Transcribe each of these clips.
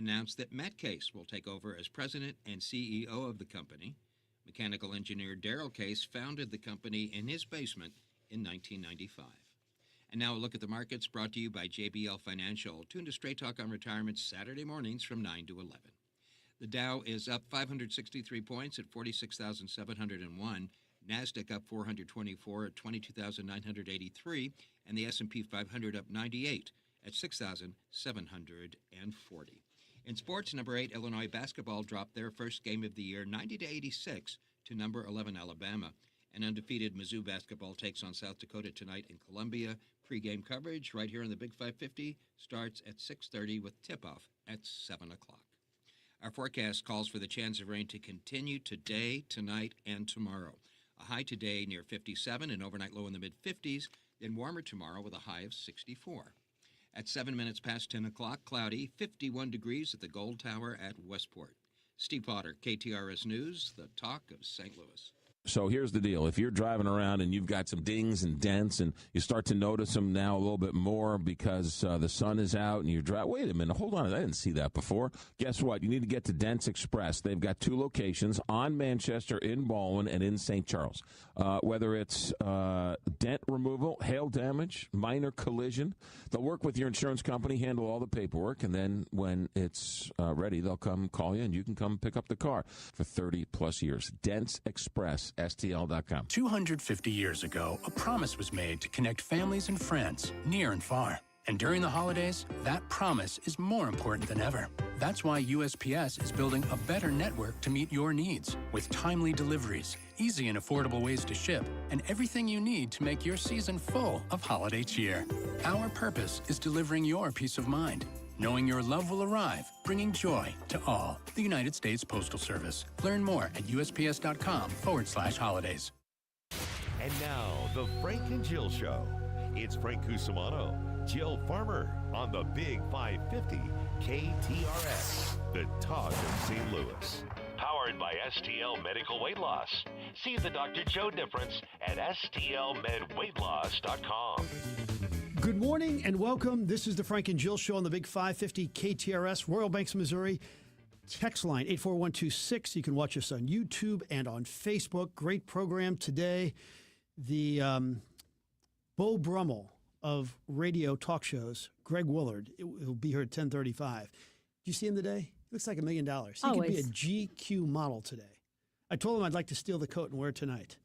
announced that Matt Case will take over as president and CEO of the company. Mechanical engineer Darrell Case founded the company in his basement in 1995. And now a look at the markets brought to you by JBL Financial. Tune to Straight Talk on Retirement Saturday mornings from 9 to 11. The Dow is up 563 points at 46,701. NASDAQ up 424 at 22,983. And the S&P 500 up 98 at 6,740. In sports, number 8 Illinois basketball dropped their first game of the year 90-86 to number 11 Alabama. And undefeated Mizzou basketball takes on South Dakota tonight in Columbia. Pre-game coverage right here on the Big 550 starts at 6:30 with tip-off at 7 o'clock. Our forecast calls for the chance of rain to continue today, tonight, and tomorrow. A high today near 57, an overnight low in the mid-50s, then warmer tomorrow with a high of 64. At 7 minutes past 10 o'clock, cloudy, 51 degrees at the Gold Tower at Westport. Steve Potter, KTRS News, the talk of St. Louis. So here's the deal. If you're driving around and you've got some dings and dents and you start to notice them now a little bit more because the sun is out and you drive, wait a minute, hold on, I didn't see that before. Guess what? You need to get to Dents Express. They've got 2 locations on Manchester, in Baldwin, and in St. Charles. Whether it's dent removal, hail damage, minor collision, they'll work with your insurance company, handle all the paperwork, and then when it's ready, they'll come call you and you can come pick up the car for 30-plus years. Dents Express. STL.com. 250 years ago, a promise was made to connect families and friends near and far. And during the holidays, that promise is more important than ever. That's why USPS is building a better network to meet your needs with timely deliveries, easy and affordable ways to ship, and everything you need to make your season full of holiday cheer. Our purpose is delivering your peace of mind, knowing your love will arrive, bringing joy to all. The United States Postal Service. Learn more at USPS.com/holidays. And now, the Frank and Jill Show. It's Frank Cusimano, Jill Farmer on the Big 550 KTRS, the talk of St. Louis. Powered by STL Medical Weight Loss. See the Dr. Joe difference at STLMedWeightLoss.com. Good morning and welcome. This is the Frank and Jill Show on the Big 550 KTRS, Royal Banks, Missouri. Text line 84126. You can watch us on YouTube and on Facebook. Great program today. The Beau Brummel of radio talk shows, Greg Willard, he'll be here at 10:35. Did you see him today? He looks like $1 million. He could be a GQ model today. I told him I'd like to steal the coat and wear it tonight.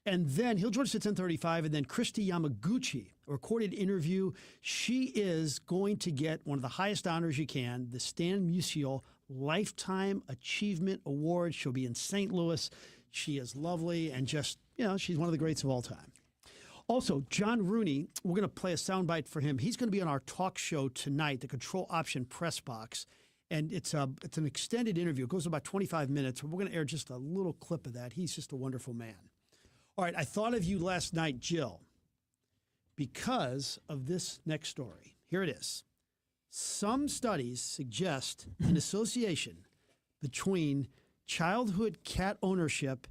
And then he'll join us at 10:35, and then Christy Yamaguchi, a recorded interview. She is going to get one of the highest honors you can, the Stan Musial Lifetime Achievement Award. She'll be in St. Louis. She is lovely and just, she's one of the greats of all time. Also, John Rooney, we're going to play a soundbite for him. He's going to be on our talk show tonight, the Control Option Press Box. And it's an extended interview. It goes about 25 minutes. We're going to air just a little clip of that. He's just a wonderful man. All right, I thought of you last night, Jill, because of this next story. Here it is. Some studies suggest an association between childhood cat ownership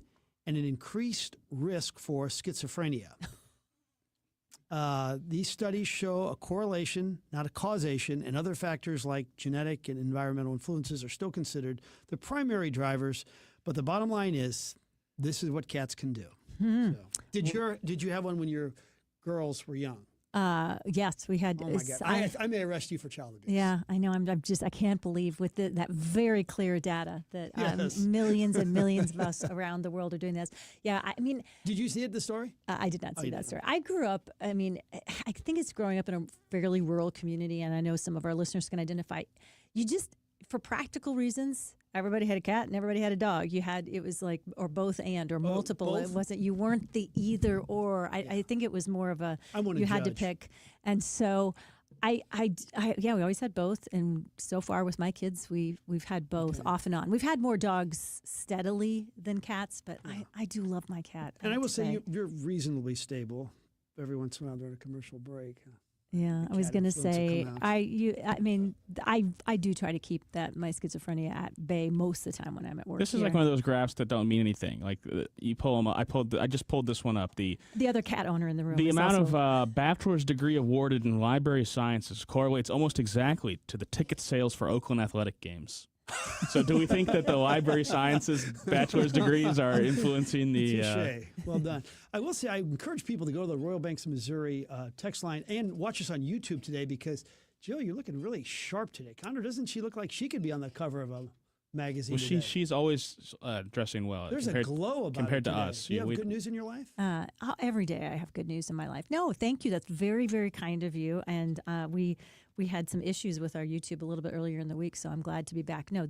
and an increased risk for schizophrenia. These studies show a correlation, not a causation, and other factors like genetic and environmental influences are still considered the primary drivers. But the bottom line is, this is what cats can do. So, did you have one when your girls were young? Yes, we had. Oh my God! I may arrest you for child abuse. Yeah, I know. I can't believe with that very clear data that Yes. millions and millions of us around the world are doing this. Yeah, I mean. Did you see the story? I did not see that story. I grew up. I mean, I think it's growing up in a fairly rural community, and I know some of our listeners can identify. You just, for practical reasons. Everybody had a cat and everybody had a dog. It was like, or both and, or multiple. Both? It wasn't, you weren't the either or. I think it was more of a, you had to pick. And so we always had both. And so far with my kids, we've had both off and on. We've had more dogs steadily than cats, but I do love my cat. And I will say you're reasonably stable every once in a while during a commercial break. Yeah, I was going to say, I do try to keep my schizophrenia at bay most of the time when I'm at work. This is like one of those graphs that don't mean anything. Like you pull them up. I just pulled this one up. The other cat owner in the room. The amount of bachelor's degree awarded in library sciences correlates almost exactly to the ticket sales for Oakland athletic games. So do we think that the library sciences bachelor's degrees are influencing the... Touché. Well done. I will say I encourage people to go to the Royal Banks of Missouri text line and watch us on YouTube today because, Jill, you're looking really sharp today. Connor, doesn't she look like she could be on the cover of a magazine today? She's always dressing well. There's a glow about compared it to us. Do you have good news in your life? Every day I have good news in my life. No, thank you. That's very, very kind of you. And we had some issues with our YouTube a little bit earlier in the week, so I'm glad to be back. No,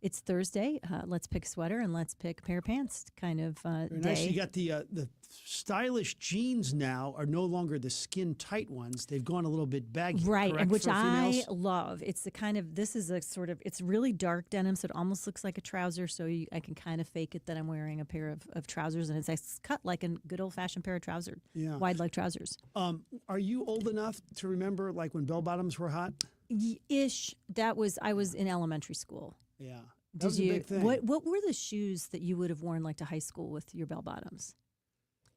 it's Thursday. Let's pick a sweater and let's pick a pair of pants kind of Very day. nice. You got the stylish jeans now are no longer the skin tight ones. They've gone a little bit baggy. Right, correct, which for I females? love. It's the kind of, this is a sort of, it's really dark denim, so it almost looks like a trouser, so I can kind of fake it that I'm wearing a pair of trousers, and it's cut like a good old-fashioned pair of trousers, wide leg trousers. Are you old enough to remember like when bell bottoms were hot? Ish. I was in elementary school. Yeah. That was a big thing. What were the shoes that you would have worn like to high school with your bell bottoms?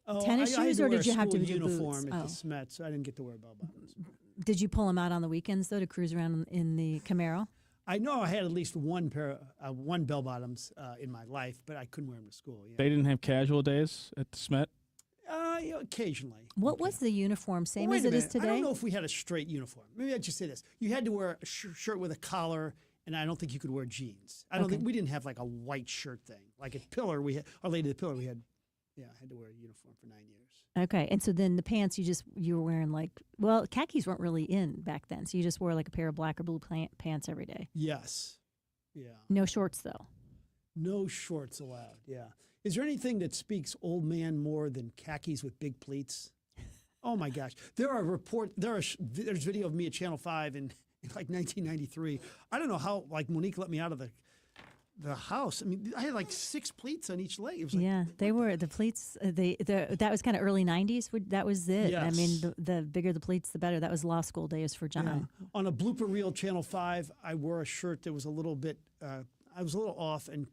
Oh, tennis I had shoes, to or wear did you a have to school do uniform boots? at the Smet, so I didn't get to wear bell bottoms. Did you pull them out on the weekends though to cruise around in the Camaro? I know I had at least one bell bottoms in my life, but I couldn't wear them to school. Yeah. They didn't have casual days at the Smet? Occasionally. What was the uniform? Same Well, as wait a it is minute. today? I don't know if we had a straight uniform. Maybe I'd just say this. You had to wear a shirt with a collar, and I don't think you could wear jeans. I don't think we didn't have like a white shirt thing. Like at Pillar, Our Lady of the Pillar, had to wear a uniform for 9 years. Okay, and so then the pants you were wearing khakis weren't really in back then, so you just wore like a pair of black or blue pants every day. Yes. Yeah. No shorts though. No shorts allowed. Yeah. Is there anything that speaks old man more than khakis with big pleats? Oh my gosh. There's video of me at Channel 5 in like 1993. I don't know how Monique let me out of the house. I mean, I had like 6 pleats on each leg. It was like, they were the pleats. That was kind of early '90s. That was it. Yes. I mean, the bigger the pleats, the better. That was law school days for John. Yeah. On a blooper reel, Channel 5, I wore a shirt that was a little bit. I was a little off, and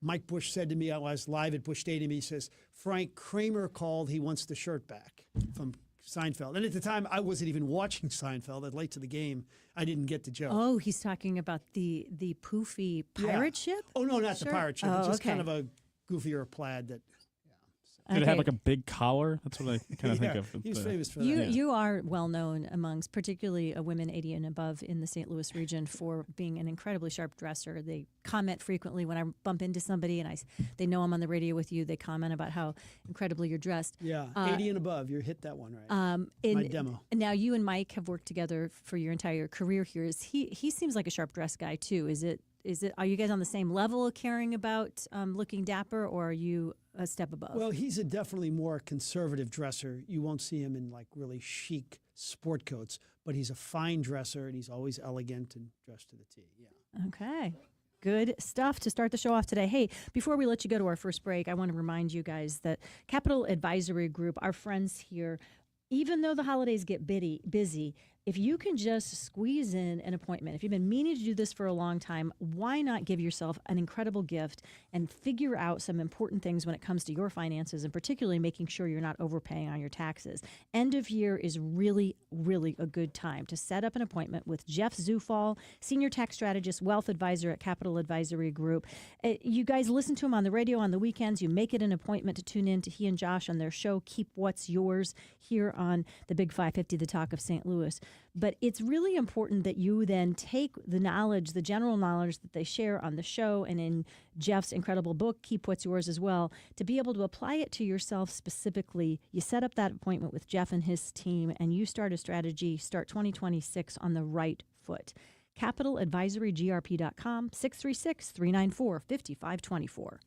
Mike Bush said to me, I was live at Bush Stadium. He says, "Frank, Kramer called. He wants the shirt back from Seinfeld." And at the time, I wasn't even watching Seinfeld. Late to the game, I didn't get the joke. Oh, he's talking about the poofy pirate ship? Oh, no, not the pirate ship. It's just okay. kind of a goofier plaid that. Did it have like a big collar? That's what I kind of think of. He was famous for that. You are well known amongst particularly women 80 and above in the St. Louis region for being an incredibly sharp dresser. They comment frequently when I bump into somebody and they know I'm on the radio with you. They comment about how incredibly you're dressed. Yeah, 80 and above. You hit that one right. My demo. Now you and Mike have worked together for your entire career here. He seems like a sharp dressed guy too. Are you guys on the same level of caring about looking dapper, or are you a step above? Well, he's a definitely more conservative dresser. You won't see him in like really chic sport coats, but he's a fine dresser and he's always elegant and dressed to the T. Yeah. Okay. Good stuff to start the show off today. Hey, before we let you go to our first break, I want to remind you guys that Capital Advisory Group, our friends here, even though the holidays get busy, if you can just squeeze in an appointment, if you've been meaning to do this for a long time, why not give yourself an incredible gift and figure out some important things when it comes to your finances, and particularly making sure you're not overpaying on your taxes. End of year is really, really a good time to set up an appointment with Jeff Zufall, Senior Tax Strategist, Wealth Advisor at Capital Advisory Group. You guys listen to him on the radio on the weekends. You make it an appointment to tune in to he and Josh on their show, Keep What's Yours, here on the Big 550, The Talk of St. Louis. But it's really important that you then take the knowledge, the general knowledge that they share on the show and in Jeff's incredible book, Keep What's Yours as well, to be able to apply it to yourself specifically. You set up that appointment with Jeff and his team, and you start a strategy, start 2026 on the right foot. CapitalAdvisoryGRP.com, 636-394-5524.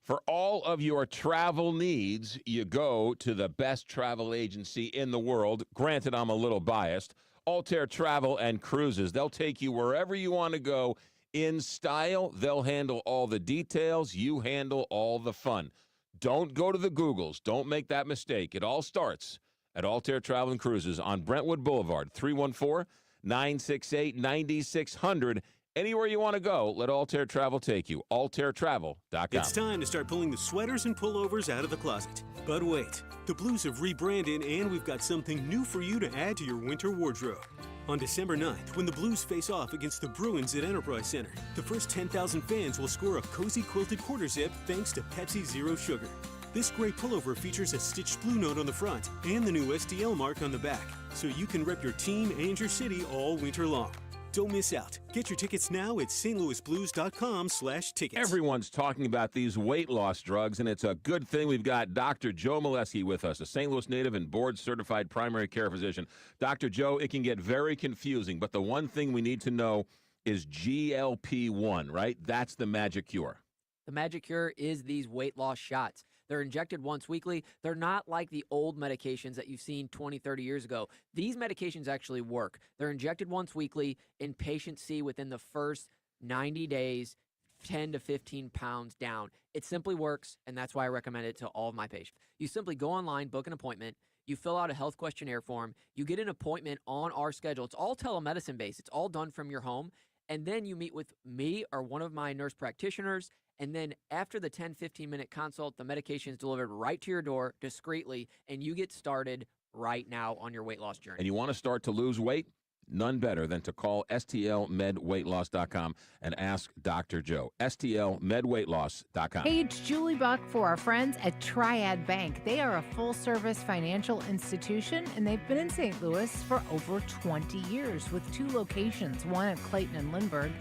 For all of your travel needs, you go to the best travel agency in the world. Granted, I'm a little biased. Altair Travel and Cruises. They'll take you wherever you want to go in style. They'll handle all the details. You handle all the fun. Don't go to the Googles. Don't make that mistake. It all starts at Altair Travel and Cruises on Brentwood Boulevard, 314-968-9600. Anywhere you want to go, let Altair Travel take you. AltairTravel.com. It's time to start pulling the sweaters and pullovers out of the closet. But wait, the Blues have rebranded, and we've got something new for you to add to your winter wardrobe. On December 9th, when the Blues face off against the Bruins at Enterprise Center, the first 10,000 fans will score a cozy quilted quarter zip thanks to Pepsi Zero Sugar. This gray pullover features a stitched blue note on the front and the new STL mark on the back, so you can rep your team and your city all winter long. Don't miss out. Get your tickets now at stlouisblues.com/tickets. Everyone's talking about these weight loss drugs, and it's a good thing we've got Dr. Joe Molesky with us, a St. Louis native and board-certified primary care physician. Dr. Joe, it can get very confusing, but the one thing we need to know is GLP-1, right? That's the magic cure. The magic cure is these weight loss shots. They're injected once weekly. They're not like the old medications that you've seen 20, 30 years ago. These medications actually work. They're injected once weekly, and patients see within the first 90 days 10 to 15 pounds down. It simply works, and that's why I recommend it to all of my patients. You simply go online, book an appointment. You fill out a health questionnaire form. You get an appointment on our schedule. It's all telemedicine based. It's all done from your home. And then you meet with me or one of my nurse practitioners. And then after the 10, 15-minute consult, the medication is delivered right to your door discreetly, and you get started right now on your weight loss journey. And you want to start to lose weight? None better than to call STLMedWeightLoss.com and ask Dr. Joe. STLMedWeightLoss.com. Hey, it's Julie Buck for our friends at Triad Bank. They are a full-service financial institution, and they've been in St. Louis for over 20 years with 2 locations, one at Clayton and Lindbergh,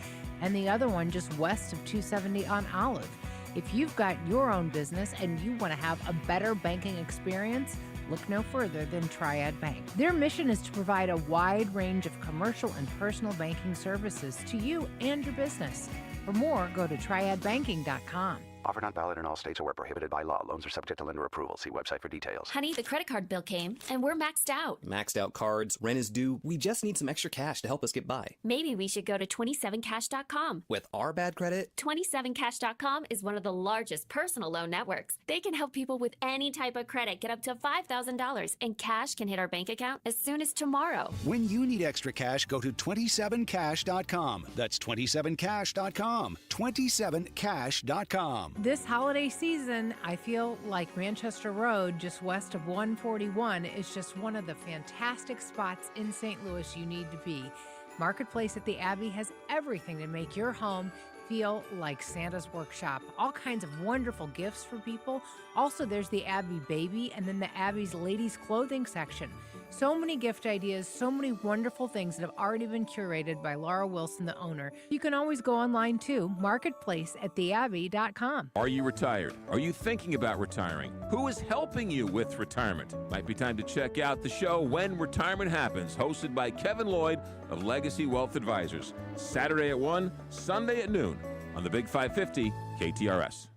and the other one just west of 270 on Olive. If you've got your own business and you want to have a better banking experience, look no further than Triad Bank. Their mission is to provide a wide range of commercial and personal banking services to you and your business. For more, go to triadbanking.com. Offer not valid in all states or where prohibited by law. Loans are subject to lender approval. See website for details. Honey, the credit card bill came, and we're maxed out. Maxed out cards, rent is due. We just need some extra cash to help us get by. Maybe we should go to 27cash.com. With our bad credit? 27cash.com is one of the largest personal loan networks. They can help people with any type of credit get up to $5,000, and cash can hit our bank account as soon as tomorrow. When you need extra cash, go to 27cash.com. That's 27cash.com. 27cash.com. This holiday season, I feel like Manchester Road, just west of 141, is just one of the fantastic spots in St. Louis you need to be. Marketplace at the Abbey has everything to make your home feel like Santa's workshop. All kinds of wonderful gifts for people. Also, there's the Abbey Baby and then the Abbey's ladies' clothing section. So many gift ideas, so many wonderful things that have already been curated by Laura Wilson, the owner. You can always go online too, marketplaceattheabbey.com. Are you retired? Are you thinking about retiring? Who is helping you with retirement? Might be time to check out the show When Retirement Happens, hosted by Kevin Lloyd of Legacy Wealth Advisors. Saturday at 1, Sunday at noon on the Big 550 KTRS.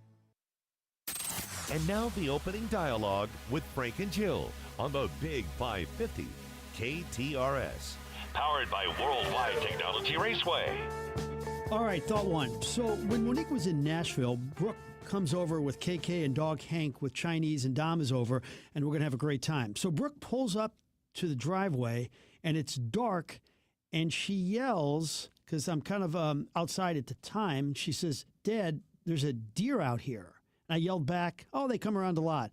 And now the opening dialogue with Frank and Jill on the Big 550 KTRS. Powered by Worldwide Technology Raceway. All right, thought one. So when Monique was in Nashville, Brooke comes over with KK and Dog Hank with Chinese, and Dom is over, and we're going to have a great time. So Brooke pulls up to the driveway, and it's dark, and she yells, because I'm kind of outside at the time, she says, "Dad, there's a deer out here." And I yelled back, "Oh, they come around a lot."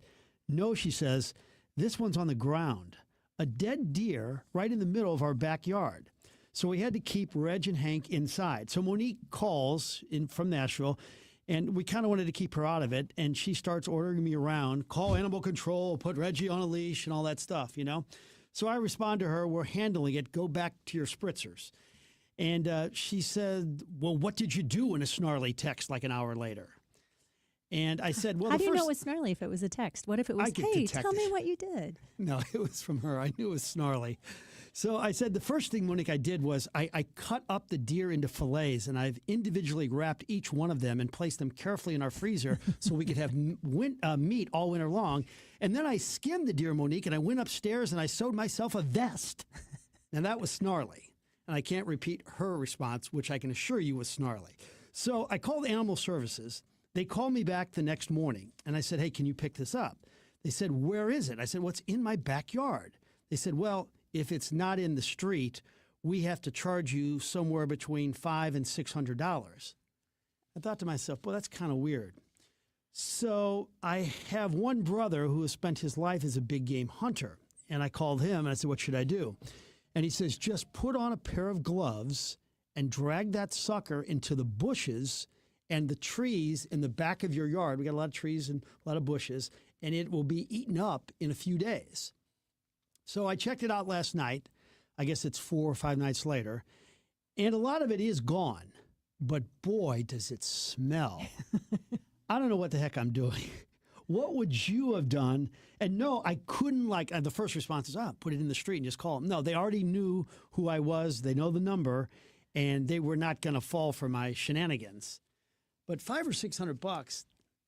"No," she says, "this one's on the ground. A dead deer right in the middle of our backyard." So we had to keep Reg and Hank inside. So Monique calls in from Nashville, and we kind of wanted to keep her out of it. And she starts ordering me around, call animal control, put Reggie on a leash and all that stuff, you know. So I respond to her, "We're handling it. Go back to your spritzers." And she said, "Well, what did you do?" in a snarly text like an hour later. And I said, "Well, how do you know it was snarly if it was a text? What if it was, hey, tell me what you did?" No, it was from her. I knew it was snarly. So I said, the first thing, Monique, I did was I cut up the deer into fillets, and I've individually wrapped each one of them and placed them carefully in our freezer so we could have meat all winter long. And then I skinned the deer, Monique, and I went upstairs and I sewed myself a vest. And that was snarly. And I can't repeat her response, which I can assure you was snarly. So I called Animal Services. They called me back the next morning, and I said, "Hey, can you pick this up?" They said, where is it? I said, what's in my backyard? They said, well, if it's not in the street, we have to charge you somewhere between $500 and $600. I thought to myself, well, that's kind of weird. So I have one brother who has spent his life as a big game hunter. And I called him and I said, what should I do? And he says, just put on a pair of gloves and drag that sucker into the bushes and the trees in the back of your yard. We got a lot of trees and a lot of bushes, and it will be eaten up in a few days. So I checked it out last night. I guess it's 4 or 5 nights later. And a lot of it is gone. But boy, does it smell. I don't know what the heck I'm doing. What would you have done? And no, I couldn't the first response is, put it in the street and just call them. No, they already knew who I was. They know the number, and they were not going to fall for my shenanigans. But $500 or $600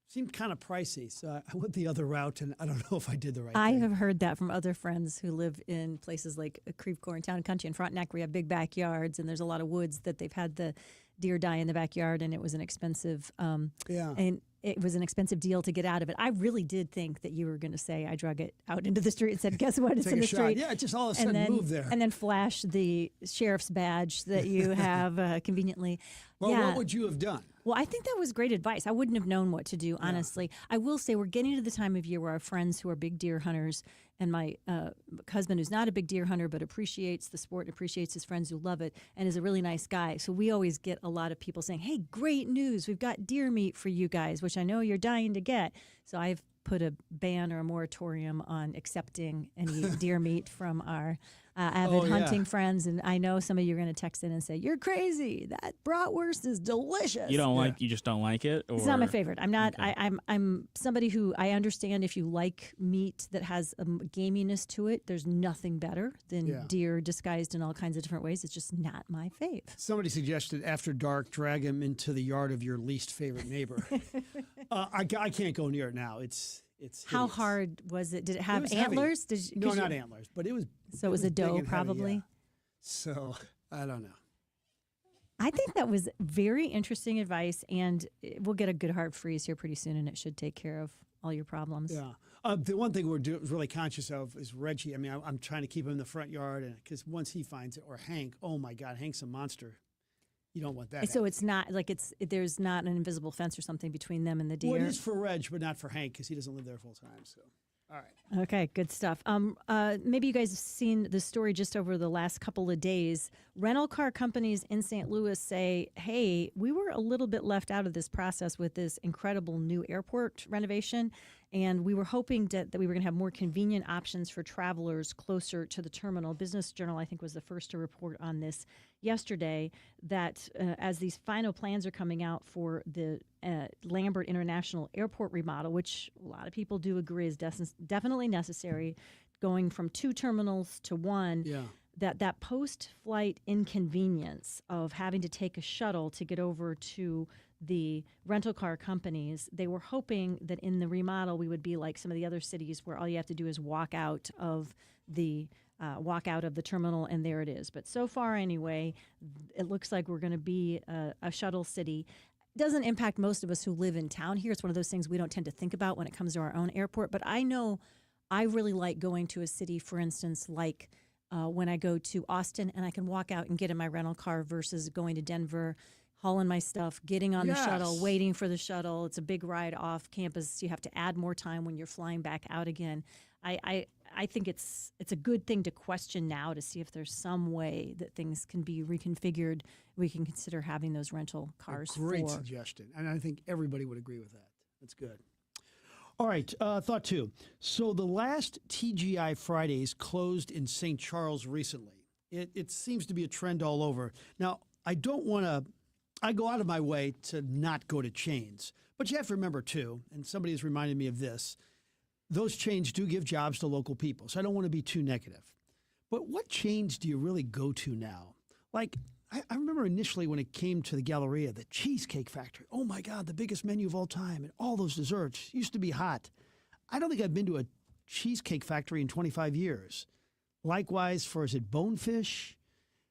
seemed kind of pricey. So I went the other route, and I don't know if I did the right thing. I have heard that from other friends who live in places like Creve Coeur and Town and Country and Frontenac, where we have big backyards, and there's a lot of woods that they've had the deer die in the backyard, and it was an expensive and it was an expensive deal to get out of it. I really did think that you were going to say I drug it out into the street and said, guess what, it's in the street. Yeah, it just all of a sudden moved there. And then flash the sheriff's badge that you have conveniently. Well, what would you have done? Well, I think that was great advice. I wouldn't have known what to do, honestly. I will say we're getting to the time of year where our friends who are big deer hunters and my husband, who's not a big deer hunter but appreciates the sport, appreciates his friends who love it, and is a really nice guy. So we always get a lot of people saying, hey, great news. We've got deer meat for you guys, which I know you're dying to get. So I've put a ban or a moratorium on accepting any deer meat from our avid hunting friends. And I know some of you are going to text in and say, you're crazy. That bratwurst is delicious. You just don't like it? Or? It's not my favorite. I'm not, okay. I'm somebody who, I understand if you like meat that has a gaminess to it, there's nothing better than deer disguised in all kinds of different ways. It's just not my fave. Somebody suggested after dark, drag him into the yard of your least favorite neighbor. I can't go near it now. It's how hard was it? Did it have antlers? No, not antlers, but it was. So it was a doe, probably. Heavy, yeah. So I don't know. I think that was very interesting advice, and we'll get a good heart freeze here pretty soon, and it should take care of all your problems. Yeah. The one thing we're really conscious of is Reggie. I mean, I'm trying to keep him in the front yard, and because once he finds it, or Hank, oh my God, Hank's a monster. You don't want that. So it's not like there's not an invisible fence or something between them and the deer. Well, it is for Reg, but not for Hank because he doesn't live there full time. So, all right. Okay, good stuff. Maybe you guys have seen the story just over the last couple of days. Rental car companies in St. Louis say, hey, we were a little bit left out of this process with this incredible new airport renovation. And we were hoping that we were going to have more convenient options for travelers closer to the terminal. Business Journal, I think, was the first to report on this yesterday, that as these final plans are coming out for the Lambert International Airport remodel, which a lot of people do agree is definitely necessary, going from 2 terminals to 1, that post-flight inconvenience of having to take a shuttle to get over to the rental car companies, they were hoping that in the remodel we would be like some of the other cities where all you have to do is walk out of the terminal and there it is. But so far anyway, it looks like we're going to be a shuttle city. Doesn't impact most of us who live in town here. It's one of those things we don't tend to think about when it comes to our own airport. But I know I really like going to a city, for instance, like when I go to Austin and I can walk out and get in my rental car versus going to Denver, hauling my stuff, getting on the shuttle, waiting for the shuttle. It's a big ride off campus. You have to add more time when you're flying back out again. I think it's a good thing to question now to see if there's some way that things can be reconfigured. We can consider having those rental cars. Great suggestion. And I think everybody would agree with that. That's good. All right, thought 2. So the last TGI Fridays closed in St. Charles recently. It seems to be a trend all over. Now, I go out of my way to not go to chains. But you have to remember, too, and somebody has reminded me of this, those chains do give jobs to local people. So I don't want to be too negative. But what chains do you really go to now? Like, I remember initially when it came to the Galleria, the Cheesecake Factory. Oh, my God, the biggest menu of all time. And all those desserts used to be hot. I don't think I've been to a Cheesecake Factory in 25 years. Likewise, for, is it Bonefish?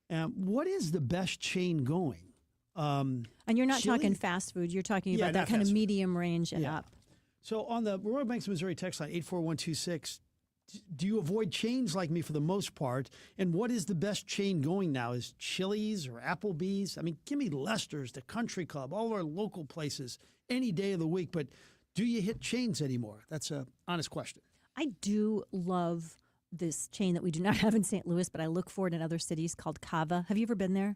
What is the best chain going? And you're not talking fast food. You're talking about that kind of medium range and up. So on the Royal Banks of Missouri text line, 84126, do you avoid chains like me for the most part? And what is the best chain going now? Is Chili's or Applebee's? I mean, give me Lester's, the Country Club, all our local places any day of the week. But do you hit chains anymore? That's an honest question. I do love this chain that we do not have in St. Louis, but I look for it in other cities called Cava. Have you ever been there?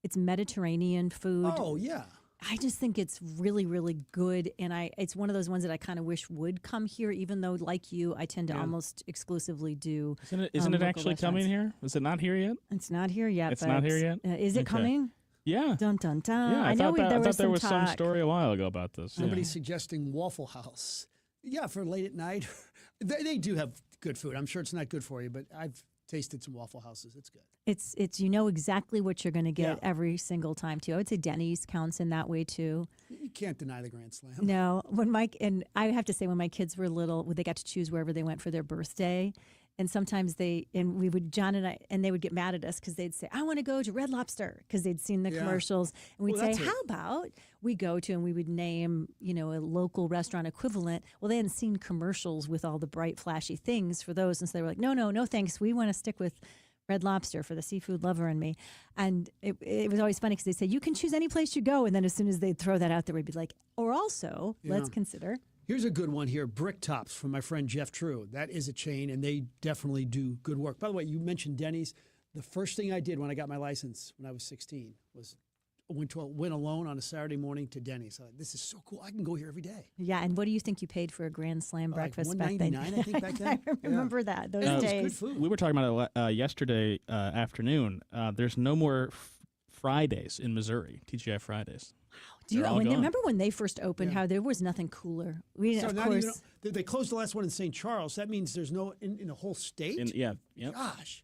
It's Mediterranean food. Oh, yeah. I just think it's really, really good, and it's one of those ones that I kind of wish would come here, even though, like you, I tend to almost exclusively do Isn't it actually coming here? Is it not here yet? It's not here yet. It's not here yet? Is it coming? Yeah. Dun, dun, dun. Yeah, I thought there was some talk. story a while ago about this. Somebody's suggesting Waffle House. Yeah, for late at night. They do have good food. I'm sure it's not good for you, but I've tasted some Waffle Houses. It's good. It's you know exactly what you're going to get every single time too. I would say Denny's counts in that way too. You can't deny the Grand Slam. No, when I have to say when my kids were little, they got to choose wherever they went for their birthday. And sometimes John and I, and they would get mad at us because they'd say, I want to go to Red Lobster because they'd seen the commercials. And we'd say, how about we go to, and we would name, a local restaurant equivalent. Well, they hadn't seen commercials with all the bright, flashy things for those. And so they were like, no, thanks. We want to stick with Red Lobster for the seafood lover and me. And it was always funny because they'd say, you can choose any place you go. And then as soon as they'd throw that out there, we'd be like, or also, let's consider. Here's a good one here, Brick Tops from my friend Jeff True. That is a chain, and they definitely do good work. By the way, you mentioned Denny's. The first thing I did when I got my license when I was 16 was went alone on a Saturday morning to Denny's. This is so cool. I can go here every day. Yeah, and what do you think you paid for a Grand Slam breakfast back then? $1.99, I think, back then. I remember that, those days. It was good food. We were talking about it yesterday afternoon. There's no more Fridays in Missouri, TGI Fridays. Do you remember when they first opened? How there was nothing cooler. Of course, they closed the last one in St. Charles. That means there's no in the whole state. Gosh,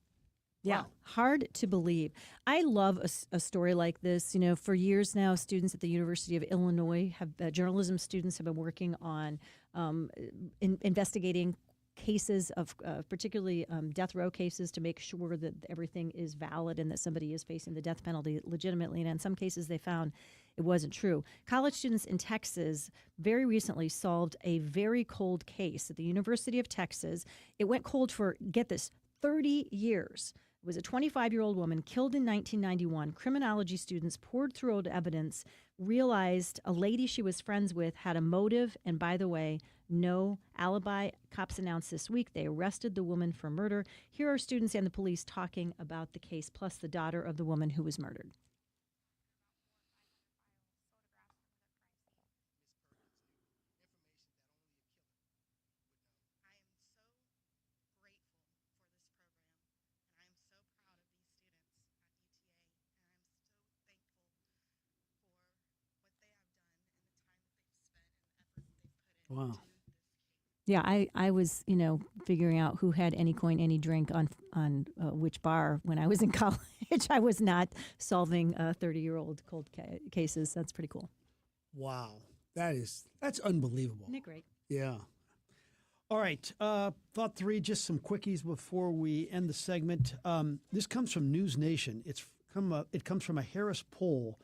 yeah, wow. Hard to believe. I love a story like this. For years now, students at the University of Illinois journalism students have been working on investigating cases of particularly death row cases to make sure that everything is valid and that somebody is facing the death penalty legitimately. And in some cases, they found it wasn't true. College students in Texas very recently solved a very cold case at the University of Texas. It went cold for, get this, 30 years. It was a 25-year-old woman killed in 1991. Criminology students poured through old evidence, realized a lady she was friends with had a motive, and by the way, no alibi. Cops announced this week they arrested the woman for murder. Here are students and the police talking about the case, plus the daughter of the woman who was murdered. Wow. Yeah, I was, figuring out who had any coin, any drink on which bar when I was in college. I was not solving 30-year-old cold cases. That's pretty cool. Wow. That's unbelievable. Isn't it great? Yeah. All right. Thought 3, just some quickies before we end the segment. This comes from News Nation. It comes from a Harris poll.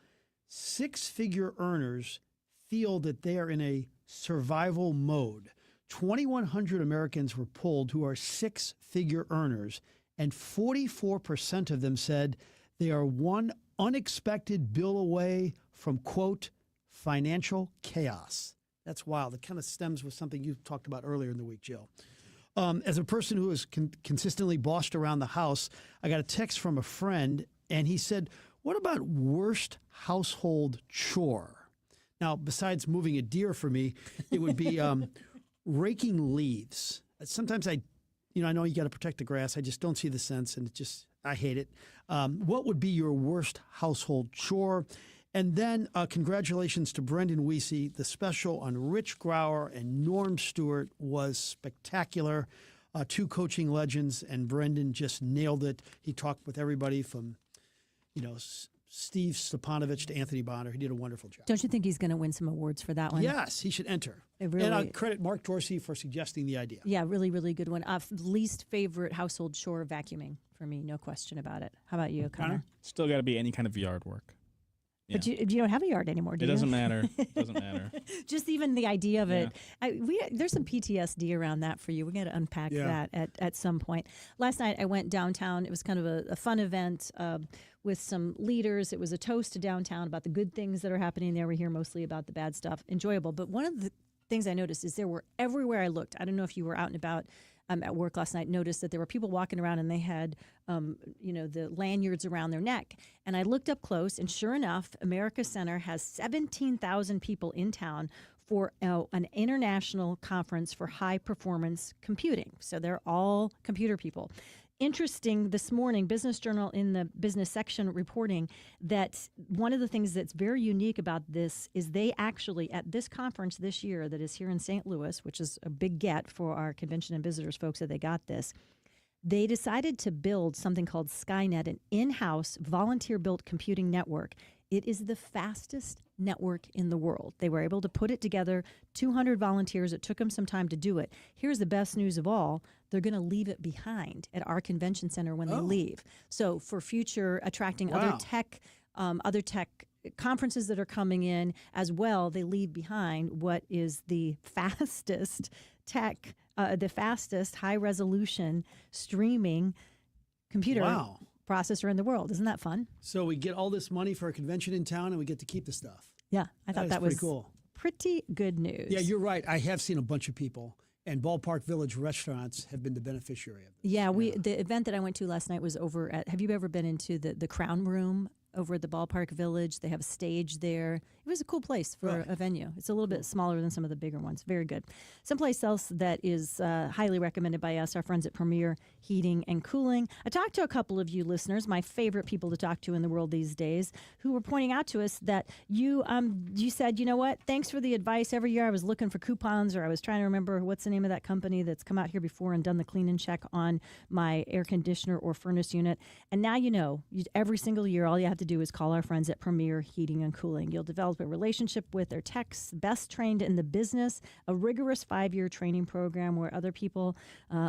6-figure earners feel that they are in a survival mode. 2,100 Americans were polled who are 6-figure earners, and 44% of them said they are one unexpected bill away from, quote, financial chaos. That's wild. It kind of stems with something you talked about earlier in the week, Jill. As a person who is consistently bossed around the house, I got a text from a friend, and he said, what about worst household chore? Now, besides moving a deer for me, it would be raking leaves. Sometimes I know you got to protect the grass. I just don't see the sense, and I hate it. What would be your worst household chore? And then congratulations to Brendan Weesey. The special on Rich Grauer and Norm Stewart was spectacular. 2 coaching legends, and Brendan just nailed it. He talked with everybody from, Steve Stepanovich to Anthony Bonner. He did a wonderful job. Don't you think he's going to win some awards for that one? Yes, he should enter. And I credit Mark Dorsey for suggesting the idea. Yeah, really, really good one. Least favorite household chore, vacuuming for me, no question about it. How about you, Connor? Still got to be any kind of yard work. But you don't have a yard anymore, do you? It doesn't matter. It doesn't matter. Just even the idea of it. There's some PTSD around that for you. We got to unpack that at some point. Last night I went downtown. It was kind of a fun event with some leaders. It was a toast to downtown about the good things that are happening there. We hear mostly about the bad stuff. Enjoyable. But one of the things I noticed is there were everywhere I looked. I don't know if you were out and about at work last night, noticed that there were people walking around and they had, the lanyards around their neck. And I looked up close, and sure enough, America Center has 17,000 people in town for an international conference for high-performance computing. So they're all computer people. Interesting, this morning, Business Journal in the business section reporting that one of the things that's very unique about this is they actually, at this conference this year that is here in St. Louis, which is a big get for our convention and visitors folks that they got this, they decided to build something called Skynet, an in-house volunteer-built computing network. It is the fastest network in the world. They were able to put it together, 200 volunteers. It took them some time to do it. Here's the best news of all. They're going to leave it behind at our convention center when they leave. So for future attracting other tech conferences that are coming in as well, they leave behind what is the fastest tech, the fastest high-resolution streaming computer processor in the world. Isn't that fun? So we get all this money for a convention in town, and we get to keep the stuff. Yeah, I thought that was pretty cool. Pretty good news. Yeah, you're right. I have seen a bunch of people, and Ballpark Village restaurants have been the beneficiary of this. Yeah, the event that I went to last night was over at, have you ever been into the Crown Room over at the Ballpark Village? They have a stage there. It was a cool place for a venue. It's a little bit smaller than some of the bigger ones. Very good. Someplace else that is highly recommended by us, our friends at Premier Heating and Cooling. I talked to a couple of you listeners, my favorite people to talk to in the world these days, who were pointing out to us that you said, you know what, thanks for the advice. Every year I was looking for coupons, or I was trying to remember what's the name of that company that's come out here before and done the clean and check on my air conditioner or furnace unit. And now you know, every single year, all you have to do is call our friends at Premier Heating and Cooling. You'll develop a relationship with their techs, best trained in the business, a rigorous 5-year training program where other people,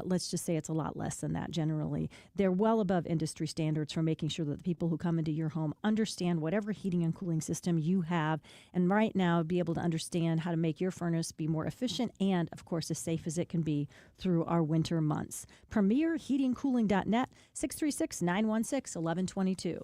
let's just say it's a lot less than that generally. They're well above industry standards for making sure that the people who come into your home understand whatever heating and cooling system you have, and right now be able to understand how to make your furnace be more efficient and, of course, as safe as it can be through our winter months. PremierHeatingCooling.net, 636-916-1122.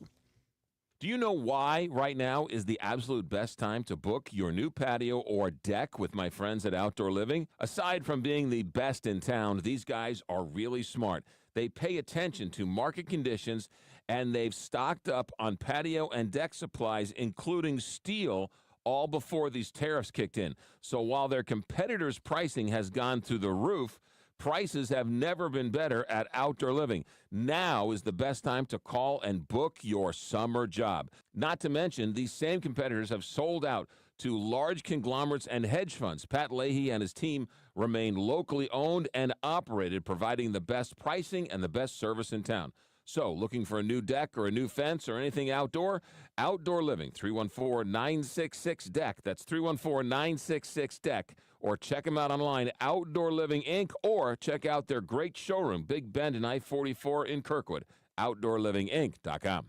Do you know why right now is the absolute best time to book your new patio or deck with my friends at Outdoor Living? Aside from being the best in town, these guys are really smart. They pay attention to market conditions, and they've stocked up on patio and deck supplies, including steel, all before these tariffs kicked in. So while their competitors' pricing has gone through the roof, prices have never been better at Outdoor Living. Now is the best time to call and book your summer job. Not to mention, these same competitors have sold out to large conglomerates and hedge funds. Pat Leahy and his team remain locally owned and operated, providing the best pricing and the best service in town. So, looking for a new deck or a new fence or anything outdoor? Outdoor Living, 314-966-DECK. That's 314-966-DECK. Or check them out online, Outdoor Living Inc., or check out their great showroom, Big Bend and I-44 in Kirkwood, OutdoorLivingInc.com.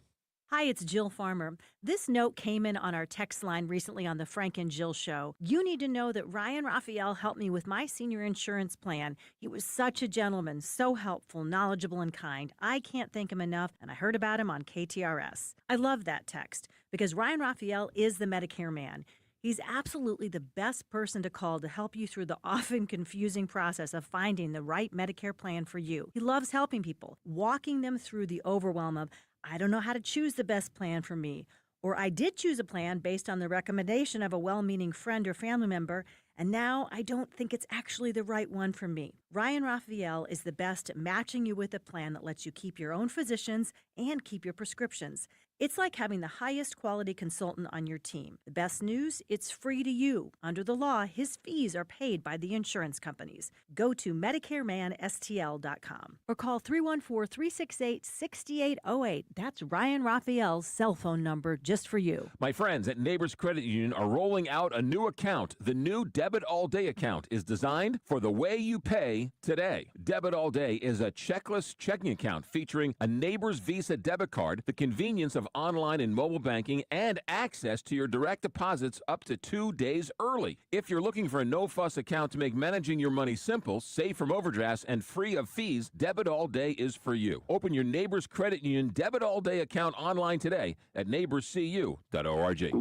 Hi, it's Jill Farmer. This note came in on our text line recently on the Frank and Jill Show. You need to know that Ryan Raphael helped me with my senior insurance plan. He was such a gentleman, so helpful, knowledgeable, and kind. I can't thank him enough, and I heard about him on KTRS. I love that text because Ryan Raphael is the Medicare man. He's absolutely the best person to call to help you through the often confusing process of finding the right Medicare plan for you. He loves helping people, walking them through the overwhelm of, I don't know how to choose the best plan for me, or I did choose a plan based on the recommendation of a well-meaning friend or family member, and now I don't think it's actually the right one for me. Ryan Raphael is the best at matching you with a plan that lets you keep your own physicians and keep your prescriptions. It's like having the highest quality consultant on your team. The best news, it's free to you. Under the law, his fees are paid by the insurance companies. Go to MedicareManSTL.com or call 314-368-6808. That's Ryan Raphael's cell phone number just for you. My friends at Neighbors Credit Union are rolling out a new account. The new Debit All Day account is designed for the way you pay today. Debit All Day is a checkless checking account featuring a Neighbors Visa debit card, the convenience of of online and mobile banking and access to your direct deposits up to 2 days early. If you're looking for a no-fuss account to make managing your money simple, safe from overdrafts, and free of fees, Debit All Day is for you. Open your Neighbors Credit Union Debit All Day account online today at neighborscu.org.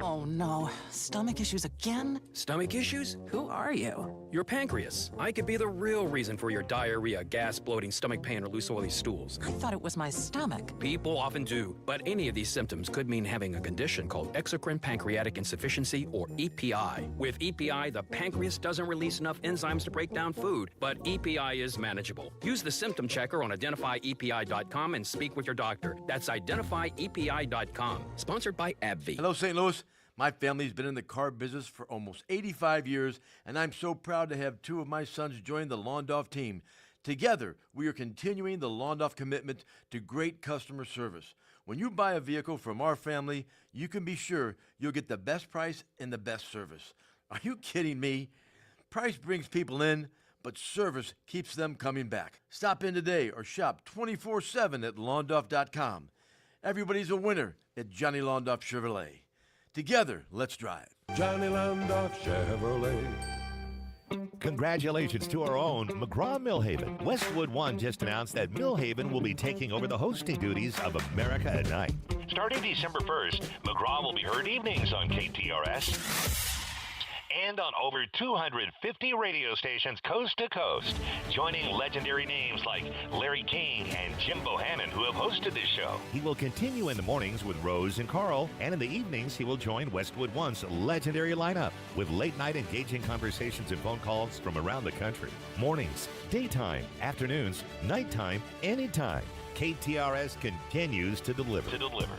Oh no, stomach issues again? Stomach issues? Who are you? Your pancreas. I could be the real reason for your diarrhea, gas, bloating, stomach pain, or loose oily stools. I thought it was my stomach. People often do, but any of these symptoms could mean having a condition called exocrine pancreatic insufficiency, or EPI. With EPI, the pancreas doesn't release enough enzymes to break down food, but EPI is manageable. Use the symptom checker on identifyepi.com and speak with your doctor. That's identifyepi.com. Sponsored by AbbVie. Hello, St. Louis. My family's been in the car business for almost 85 years, and I'm so proud to have two of my sons join the Londoff team. Together, we are continuing the Londoff commitment to great customer service. When you buy a vehicle from our family, you can be sure you'll get the best price and the best service. Are you kidding me? Price brings people in, but service keeps them coming back. Stop in today or shop 24/7 at Londoff.com. Everybody's a winner at Johnny Londoff Chevrolet. Together, let's drive. Johnny Londoff Chevrolet. Congratulations to our own McGraw Millhaven. Westwood One just announced that Millhaven will be taking over the hosting duties of America at Night. Starting December 1st, McGraw will be heard evenings on KTRS and on over 250 radio stations coast to coast, joining legendary names like Larry King and Jim Bohannon, who have hosted this show. He will continue in the mornings with Rose and Carl, and in the evenings he will join Westwood One's legendary lineup with late-night engaging conversations and phone calls from around the country. Mornings, daytime, afternoons, nighttime, anytime. KTRS continues to deliver.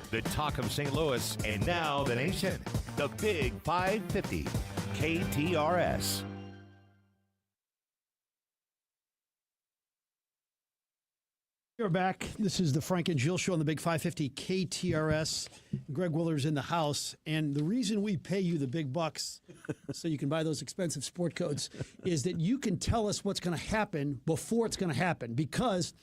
The talk of St. Louis and now the nation. The Big 550. KTRS. We're back. This is the Frank and Jill Show on the Big 550 KTRS. Greg Willer's in the house. And the reason we pay you the big bucks so you can buy those expensive sport coats is that you can tell us what's going to happen before it's going to happen. Because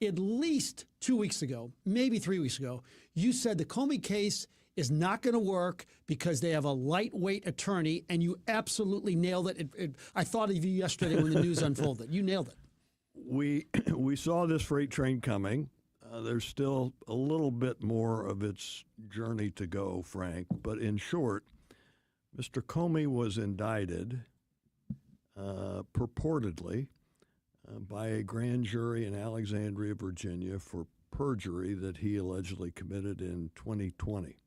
at least 2 weeks ago, maybe 3 weeks ago, you said the Comey case is not going to work because they have a lightweight attorney, and you absolutely nailed it. I thought of you yesterday when the news unfolded. You nailed it. We saw this freight train coming. There's still a little bit more of its journey to go, Frank. But in short, Mr. Comey was indicted purportedly by a grand jury in Alexandria, Virginia, for perjury that he allegedly committed in 2020.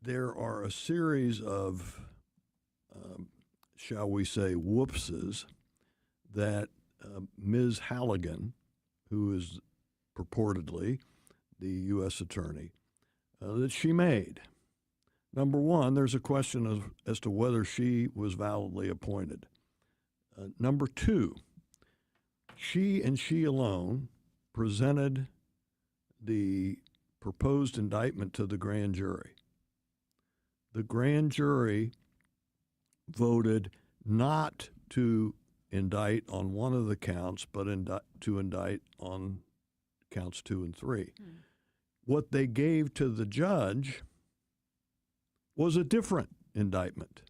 There are a series of, shall we say, whoopses that Ms. Halligan, who is purportedly the U.S. attorney, that she made. Number one, there's a question as to whether she was validly appointed. Number two, she and she alone presented the proposed indictment to the grand jury. The grand jury voted not to indict on one of the counts, but to indict on counts 2 and 3. What they gave to the judge was a different indictment.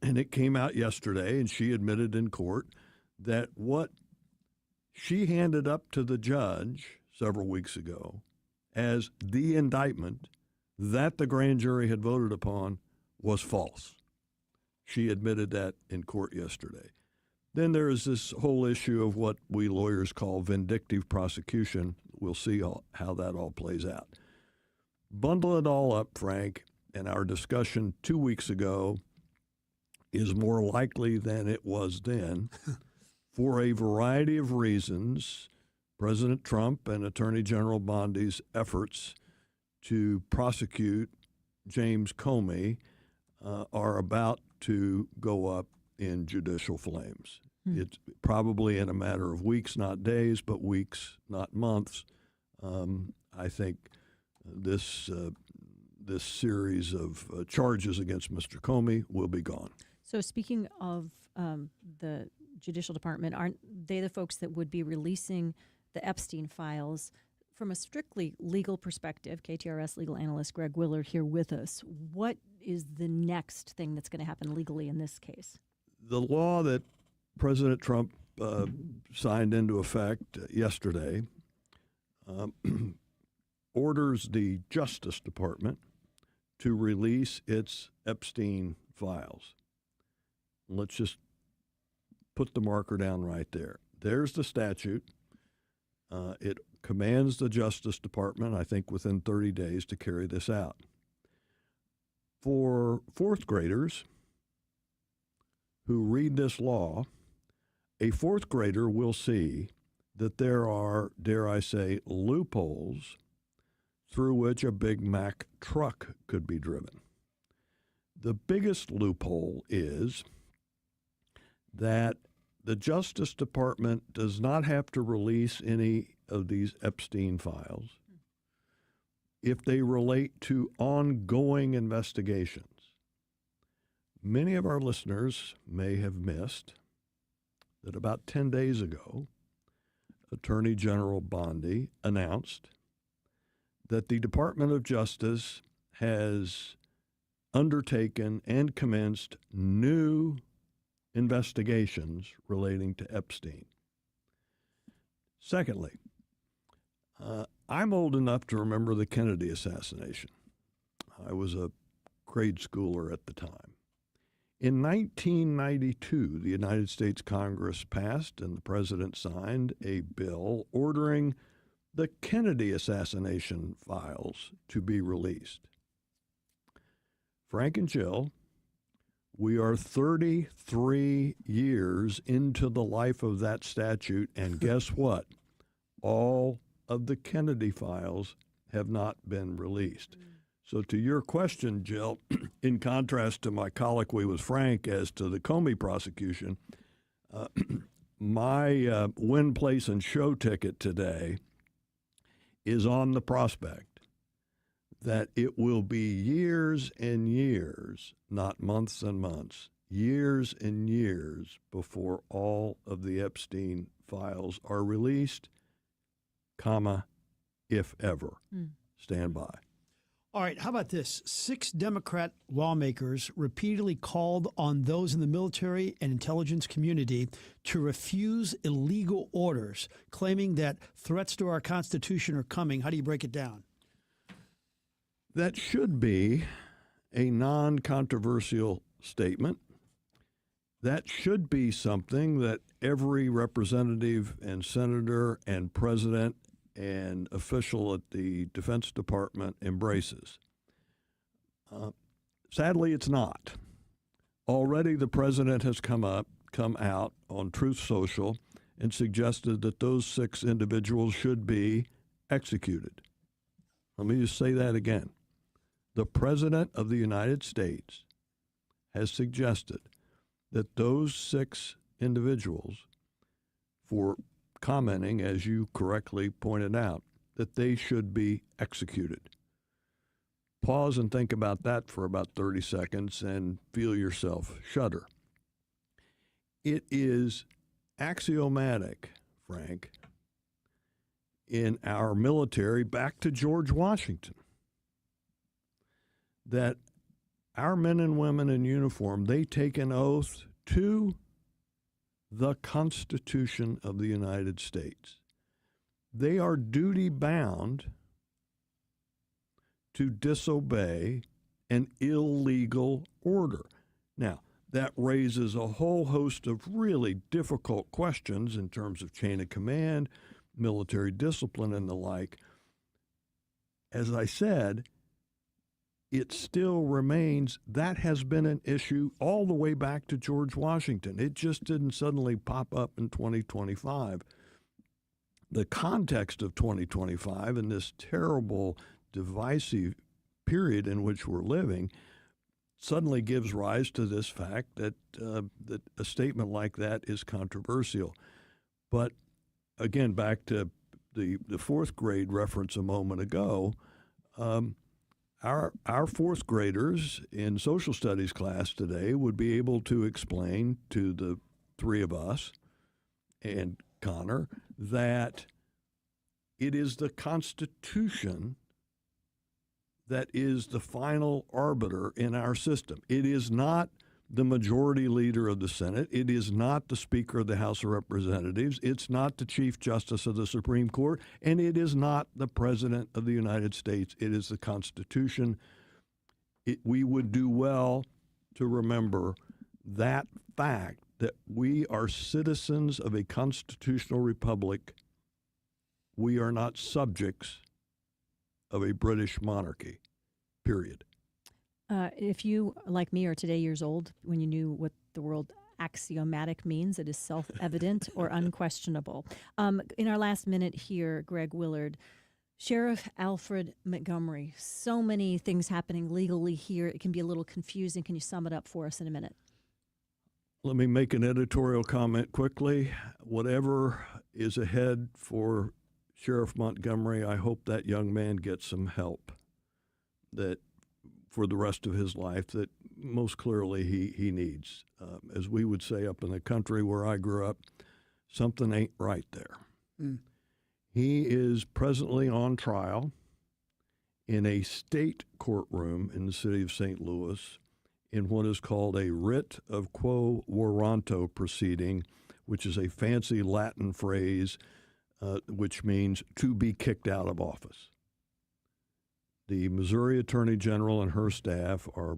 And it came out yesterday, and she admitted in court that what she handed up to the judge several weeks ago as the indictment that the grand jury had voted upon was false. She admitted that in court yesterday. Then there is this whole issue of what we lawyers call vindictive prosecution. We'll see how that all plays out. Bundle it all up, Frank, and our discussion 2 weeks ago is more likely than it was then for a variety of reasons. President Trump and Attorney General Bondi's efforts to prosecute James Comey are about to go up in judicial flames. It's probably in a matter of weeks, not days, but weeks, not months. I think this series of charges against Mr. Comey will be gone. So speaking of the Judicial Department, aren't they the folks that would be releasing the Epstein files. From a strictly legal perspective, KTRS legal analyst Greg Willard here with us. What is the next thing that's going to happen legally in this case? The law that President Trump signed into effect yesterday orders the Justice Department to release its Epstein files. Let's just put the marker down right there. There's the statute. It commands the Justice Department, I think within 30 days, to carry this out. For fourth graders who read this law, a fourth grader will see that there are, dare I say, loopholes through which a Big Mac truck could be driven. The biggest loophole is that the Justice Department does not have to release any of these Epstein files if they relate to ongoing investigations. Many of our listeners may have missed that about 10 days ago, Attorney General Bondi announced that the Department of Justice has undertaken and commenced new investigations relating to Epstein. Secondly, I'm old enough to remember the Kennedy assassination. I was a grade schooler at the time. In 1992, the United States Congress passed and the president signed a bill ordering the Kennedy assassination files to be released. Frank and Jill, we are 33 years into the life of that statute, and guess what? All of the Kennedy files have not been released. So to your question, Jill, in contrast to my colloquy with Frank as to the Comey prosecution, my win, place, and show ticket today is on the prospect that it will be years and years, not months and months, years and years before all of the Epstein files are released, comma, if ever. Stand by. All right, how about this? 6 Democrat lawmakers repeatedly called on those in the military and intelligence community to refuse illegal orders, claiming that threats to our Constitution are coming. How do you break it down? That should be a non-controversial statement. That should be something that every representative and senator and president and official at the Defense Department embraces. Sadly, it's not. Already the president has come out on Truth Social and suggested that those 6 individuals should be executed. Let me just say that again. The President of the United States has suggested that those 6 individuals, for commenting, as you correctly pointed out, that they should be executed. Pause and think about that for about 30 seconds and feel yourself shudder. It is axiomatic, Frank, in our military, back to George Washington, that our men and women in uniform, they take an oath to the Constitution of the United States. They are duty-bound to disobey an illegal order. Now, that raises a whole host of really difficult questions in terms of chain of command, military discipline, and the like. As I said, it still remains, that has been an issue all the way back to George Washington. It just didn't suddenly pop up in 2025. The context of 2025 and this terrible, divisive period in which we're living suddenly gives rise to this fact that, that a statement like that is controversial. But again, back to the 4th grade reference a moment ago, Our 4th graders in social studies class today would be able to explain to the 3 of us and Connor that it is the Constitution that is the final arbiter in our system. It is not the majority leader of the Senate. It is not the Speaker of the House of Representatives. It's not the Chief Justice of the Supreme Court. And it is not the President of the United States. It is the Constitution. We would do well to remember that fact, that we are citizens of a constitutional republic. We are not subjects of a British monarchy, period. If you, like me, are today years old, when you knew what the word axiomatic means, it is self-evident or unquestionable. In our last minute here, Greg Willard, Sheriff Alfred Montgomery, so many things happening legally here. It can be a little confusing. Can you sum it up for us in a minute? Let me make an editorial comment quickly. Whatever is ahead for Sheriff Montgomery, I hope that young man gets some help that for the rest of his life that most clearly he needs. As we would say up in the country where I grew up, something ain't right there. He is presently on trial in a state courtroom in the city of St. Louis in what is called a writ of quo warranto proceeding, which is a fancy Latin phrase which means to be kicked out of office. The Missouri Attorney General and her staff are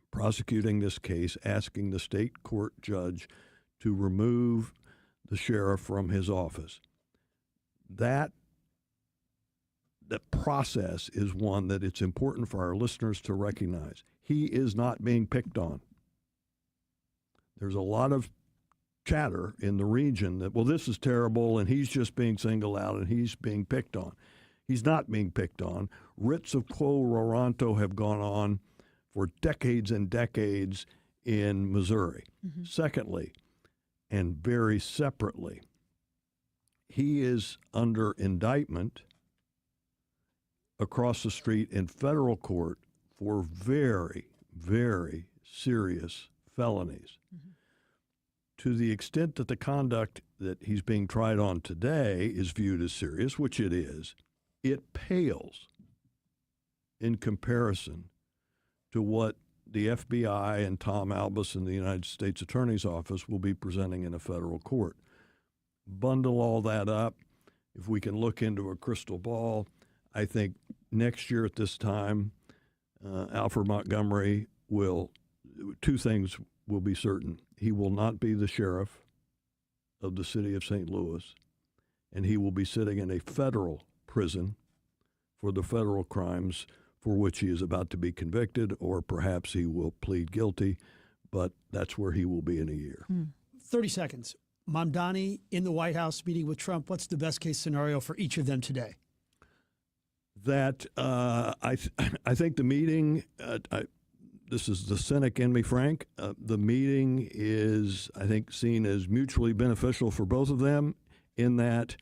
prosecuting this case, asking the state court judge to remove the sheriff from his office. The process is one that it's important for our listeners to recognize. He is not being picked on. There's a lot of chatter in the region that, well, this is terrible, and he's just being singled out, and he's being picked on. He's not being picked on. Writs of quo warranto have gone on for decades and decades in Missouri. Mm-hmm. Secondly, and very separately, he is under indictment across the street in federal court for very, very serious felonies. Mm-hmm. To the extent that the conduct that he's being tried on today is viewed as serious, which it is, it pales in comparison to what the FBI and Tom Albus and the United States Attorney's Office will be presenting in a federal court. Bundle all that up. If we can look into a crystal ball, I think next year at this time, Alfred Montgomery two things will be certain. He will not be the sheriff of the city of St. Louis, and he will be sitting in a federal prison for the federal crimes for which he is about to be convicted, or perhaps he will plead guilty, but that's where he will be in a year. 30 seconds. Mamdani in the White House meeting with Trump. What's the best case scenario for each of them today? That I think the meeting, this is the cynic in me, Frank, the meeting is, I think, seen as mutually beneficial for both of them in that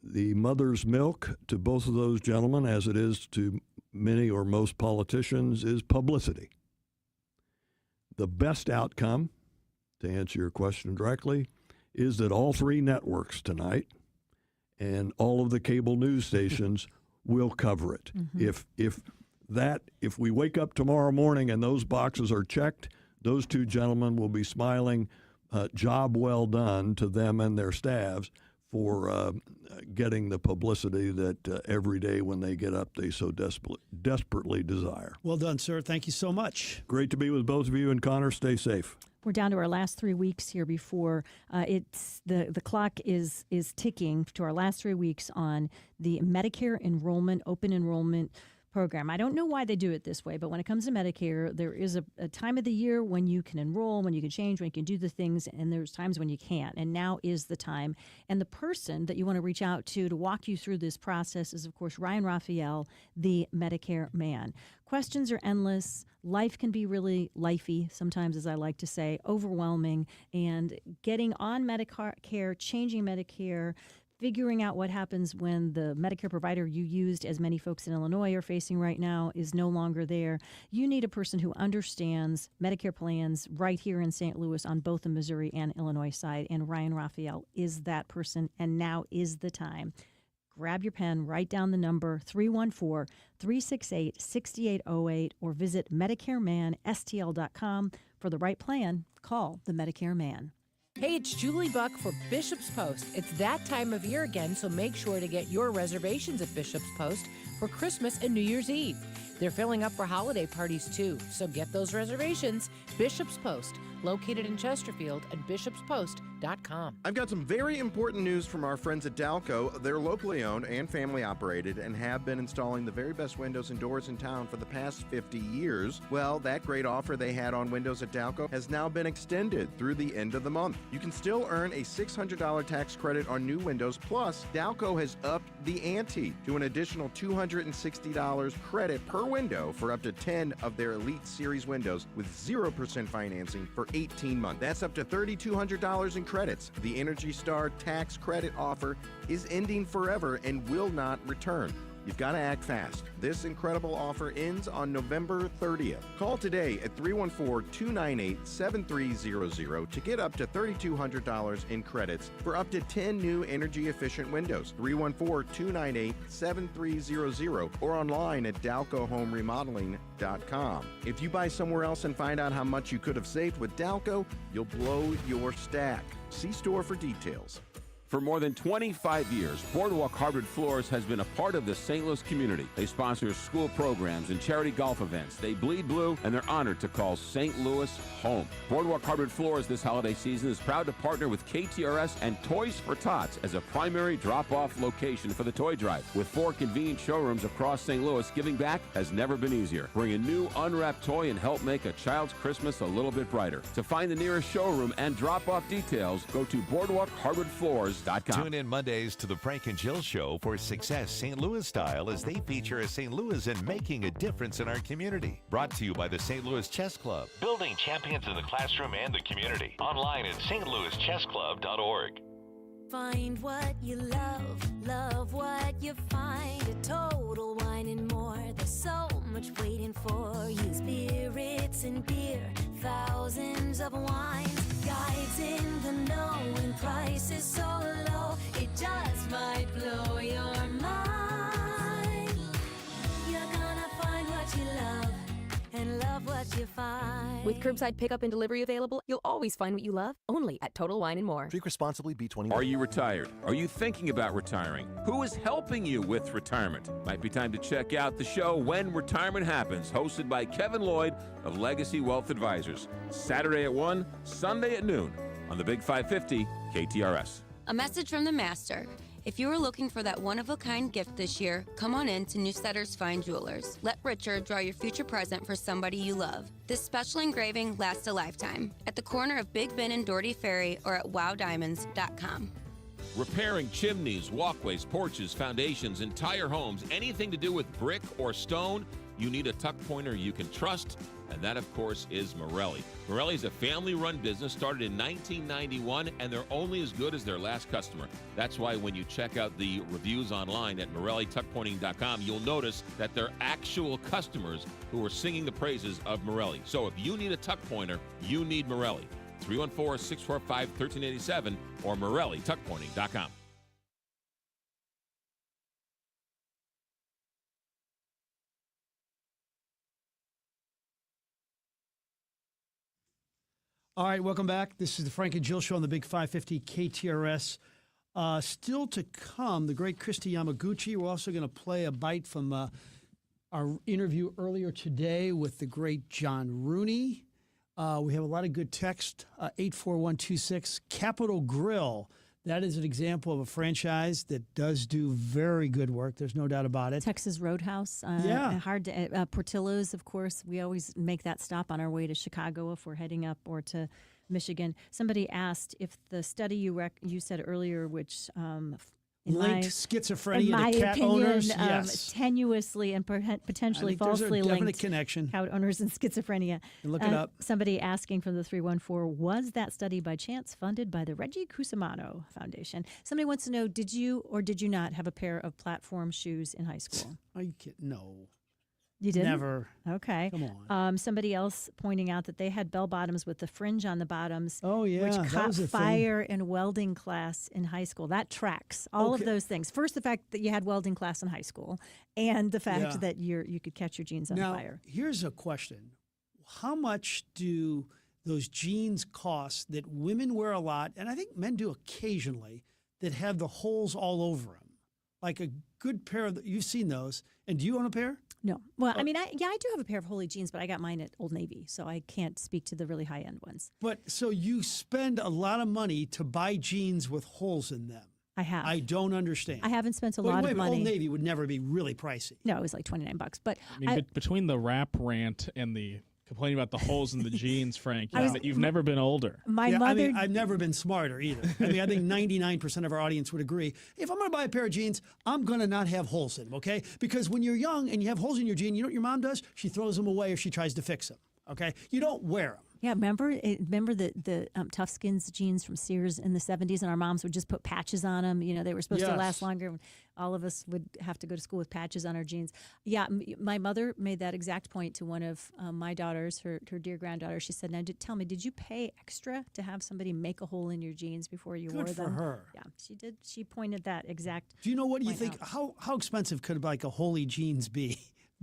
the mother's milk to both of those gentlemen, as it is to many or most politicians, is publicity. The best outcome, to answer your question directly, is that all three networks tonight and all of the cable news stations will cover it. Mm-hmm. If we wake up tomorrow morning and those boxes are checked, those two gentlemen will be smiling, job well done to them and their staffs for getting the publicity that every day when they get up they so desperately desire. Well done, sir. Thank you so much. Great to be with both of you, and Connor, stay safe. We're down to our last 3 weeks here before the clock is ticking to our last 3 weeks on the Medicare open enrollment program. I don't know why they do it this way, but when it comes to Medicare, there is a time of the year when you can enroll, when you can change, when you can do the things, and there's times when you can't. And now is the time. And the person that you want to reach out to walk you through this process is, of course, Ryan Raphael, the Medicare man. Questions are endless. Life can be really lifey sometimes, as I like to say, overwhelming. And getting on Medicare, changing Medicare, figuring out what happens when the Medicare provider you used, as many folks in Illinois are facing right now, is no longer there. You need a person who understands Medicare plans right here in St. Louis on both the Missouri and Illinois side, and Ryan Raphael is that person, and now is the time. Grab your pen, write down the number 314-368-6808, or visit MedicareManSTL.com. For the right plan, call the Medicare Man. Hey, it's Julie Buck for Bishop's Post. It's that time of year again, so make sure to get your reservations at Bishop's Post for Christmas and New Year's Eve. They're filling up for holiday parties, too, so get those reservations. Bishop's Post, located in Chesterfield at bishopspost.com. I've got some very important news from our friends at Dalco. They're locally owned and family operated and have been installing the very best windows and doors in town for the past 50 years. Well, that great offer they had on windows at Dalco has now been extended through the end of the month. You can still earn a $600 tax credit on new windows, plus Dalco has upped the ante to an additional $260 credit per window for up to 10 of their Elite Series windows with 0% financing for 18 months. That's up to $3,200 in credits. The Energy Star tax credit offer is ending forever and will not return. You've got to act fast. This incredible offer ends on November 30th. Call today at 314-298-7300 to get up to $3,200 in credits for up to 10 new energy-efficient windows. 314-298-7300 or online at DalcoHomeRemodeling.com. If you buy somewhere else and find out how much you could have saved with Dalco, you'll blow your stack. See store for details. For more than 25 years, Boardwalk Hardwood Floors has been a part of the St. Louis community. They sponsor school programs and charity golf events. They bleed blue, and they're honored to call St. Louis home. Boardwalk Hardwood Floors this holiday season is proud to partner with KTRS and Toys for Tots as a primary drop-off location for the toy drive. With 4 convenient showrooms across St. Louis, giving back has never been easier. Bring a new unwrapped toy and help make a child's Christmas a little bit brighter. To find the nearest showroom and drop-off details, go to BoardwalkHardwoodFloors.com. Tune in Mondays to the Frank and Jill Show for Success St. Louis Style as they feature a St. Louis and making a difference in our community. Brought to you by the St. Louis Chess Club. Building champions in the classroom and the community. Online at stlouischesskclub.org. Find what you love what you find. A Total Wine and More. There's so much waiting for you. Spirits and beer, thousands of wines. Guides in the know and prices so low, it just might blow your mind. You're gonna find what you love and love what you find. With curbside pickup and delivery available, you'll always find what you love, only at Total Wine & More. Drink responsibly, B21. Are you retired? Are you thinking about retiring? Who is helping you with retirement? Might be time to check out the show When Retirement Happens, hosted by Kevin Lloyd of Legacy Wealth Advisors. Saturday at 1, Sunday at noon on the Big 550 KTRS. A message from the Master. If you are looking for that one-of-a-kind gift this year, come on in to Newsletter's Fine Jewelers. Let Richard draw your future present for somebody you love. This special engraving lasts a lifetime. At the corner of Big Ben and Doherty Ferry or at wowdiamonds.com. Repairing chimneys, walkways, porches, foundations, entire homes, anything to do with brick or stone, you need a tuck pointer you can trust, and that, of course, is Morelli. Morelli is a family-run business started in 1991, and they're only as good as their last customer. That's why when you check out the reviews online at MorelliTuckPointing.com, you'll notice that they're actual customers who are singing the praises of Morelli. So if you need a tuck pointer, you need Morelli. 314-645-1387 or MorelliTuckPointing.com. All right, welcome back. This is the Frank and Jill Show on the Big 550 KTRS. Still to come, the great Christy Yamaguchi. We're also going to play a bite from our interview earlier today with the great John Rooney. We have a lot of good text. 84126, Capitol Grill. That is an example of a franchise that does do very good work. There's no doubt about it. Texas Roadhouse. Yeah. Hard to, Portillo's, of course. We always make that stop on our way to Chicago if we're heading up or to Michigan. Somebody asked if the study you said earlier, which linked schizophrenia to cat opinion, owners. Yes, tenuously and potentially falsely there's a definite linked connection. Cat owners and schizophrenia. Look it up. Somebody asking from the 314, was that study by chance funded by the Reggie Cusimano Foundation? Somebody wants to know, did you or did you not have a pair of platform shoes in high school? Are you kidding? No. You didn't? Never. Okay. Come on. Somebody else pointing out that they had bell bottoms with the fringe on the bottoms. Oh, yeah. Which that caught was a fire in welding class in high school. That tracks. All of those things. First, the fact that you had welding class in high school, and the fact that you could catch your jeans on fire. Here's a question. How much do those jeans cost that women wear a lot, and I think men do occasionally, that have the holes all over them? Like a good pair of you've seen those. And do you own a pair? No. Well, I mean, I do have a pair of Holy jeans, but I got mine at Old Navy, so I can't speak to the really high-end ones. But so you spend a lot of money to buy jeans with holes in them. I have. I don't understand. I haven't spent a lot of money. Old Navy would never be really pricey. No, it was like $29. But I mean, between the rap rant and the complaining about the holes in the jeans, Frank, you've never been older. My mother. I've never been smarter either. I mean, I think 99% of our audience would agree. If I'm going to buy a pair of jeans, I'm going to not have holes in them, okay? Because when you're young and you have holes in your jeans, you know what your mom does? She throws them away or she tries to fix them, okay? You don't wear them. Yeah, remember the Tough Skins jeans from Sears in the 70s, and our moms would just put patches on them. You know, they were supposed to last longer. All of us would have to go to school with patches on our jeans. Yeah, my mother made that exact point to one of my daughters, her dear granddaughter. She said, "Now, tell me, did you pay extra to have somebody make a hole in your jeans before you wore them?" Good for her. Yeah, she did. She pointed that exact. Do you know what you think? How expensive could like a Holy jeans be?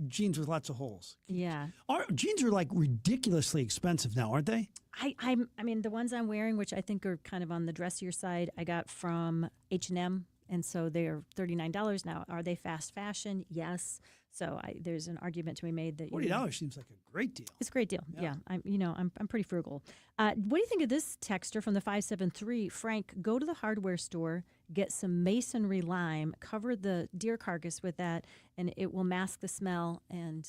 Jeans with lots of holes. Yeah. Jeans are like ridiculously expensive now, aren't they? I mean, the ones I'm wearing, which I think are kind of on the dressier side, I got from H&M, and so they're $39 now. Are they fast fashion? Yes. So there's an argument to be made that $40 seems like a great deal. It's a great deal. Yeah. I'm pretty frugal. What do you think of this texter from the 573? Frank, go to the hardware store, get some masonry lime, cover the deer carcass with that, and it will mask the smell and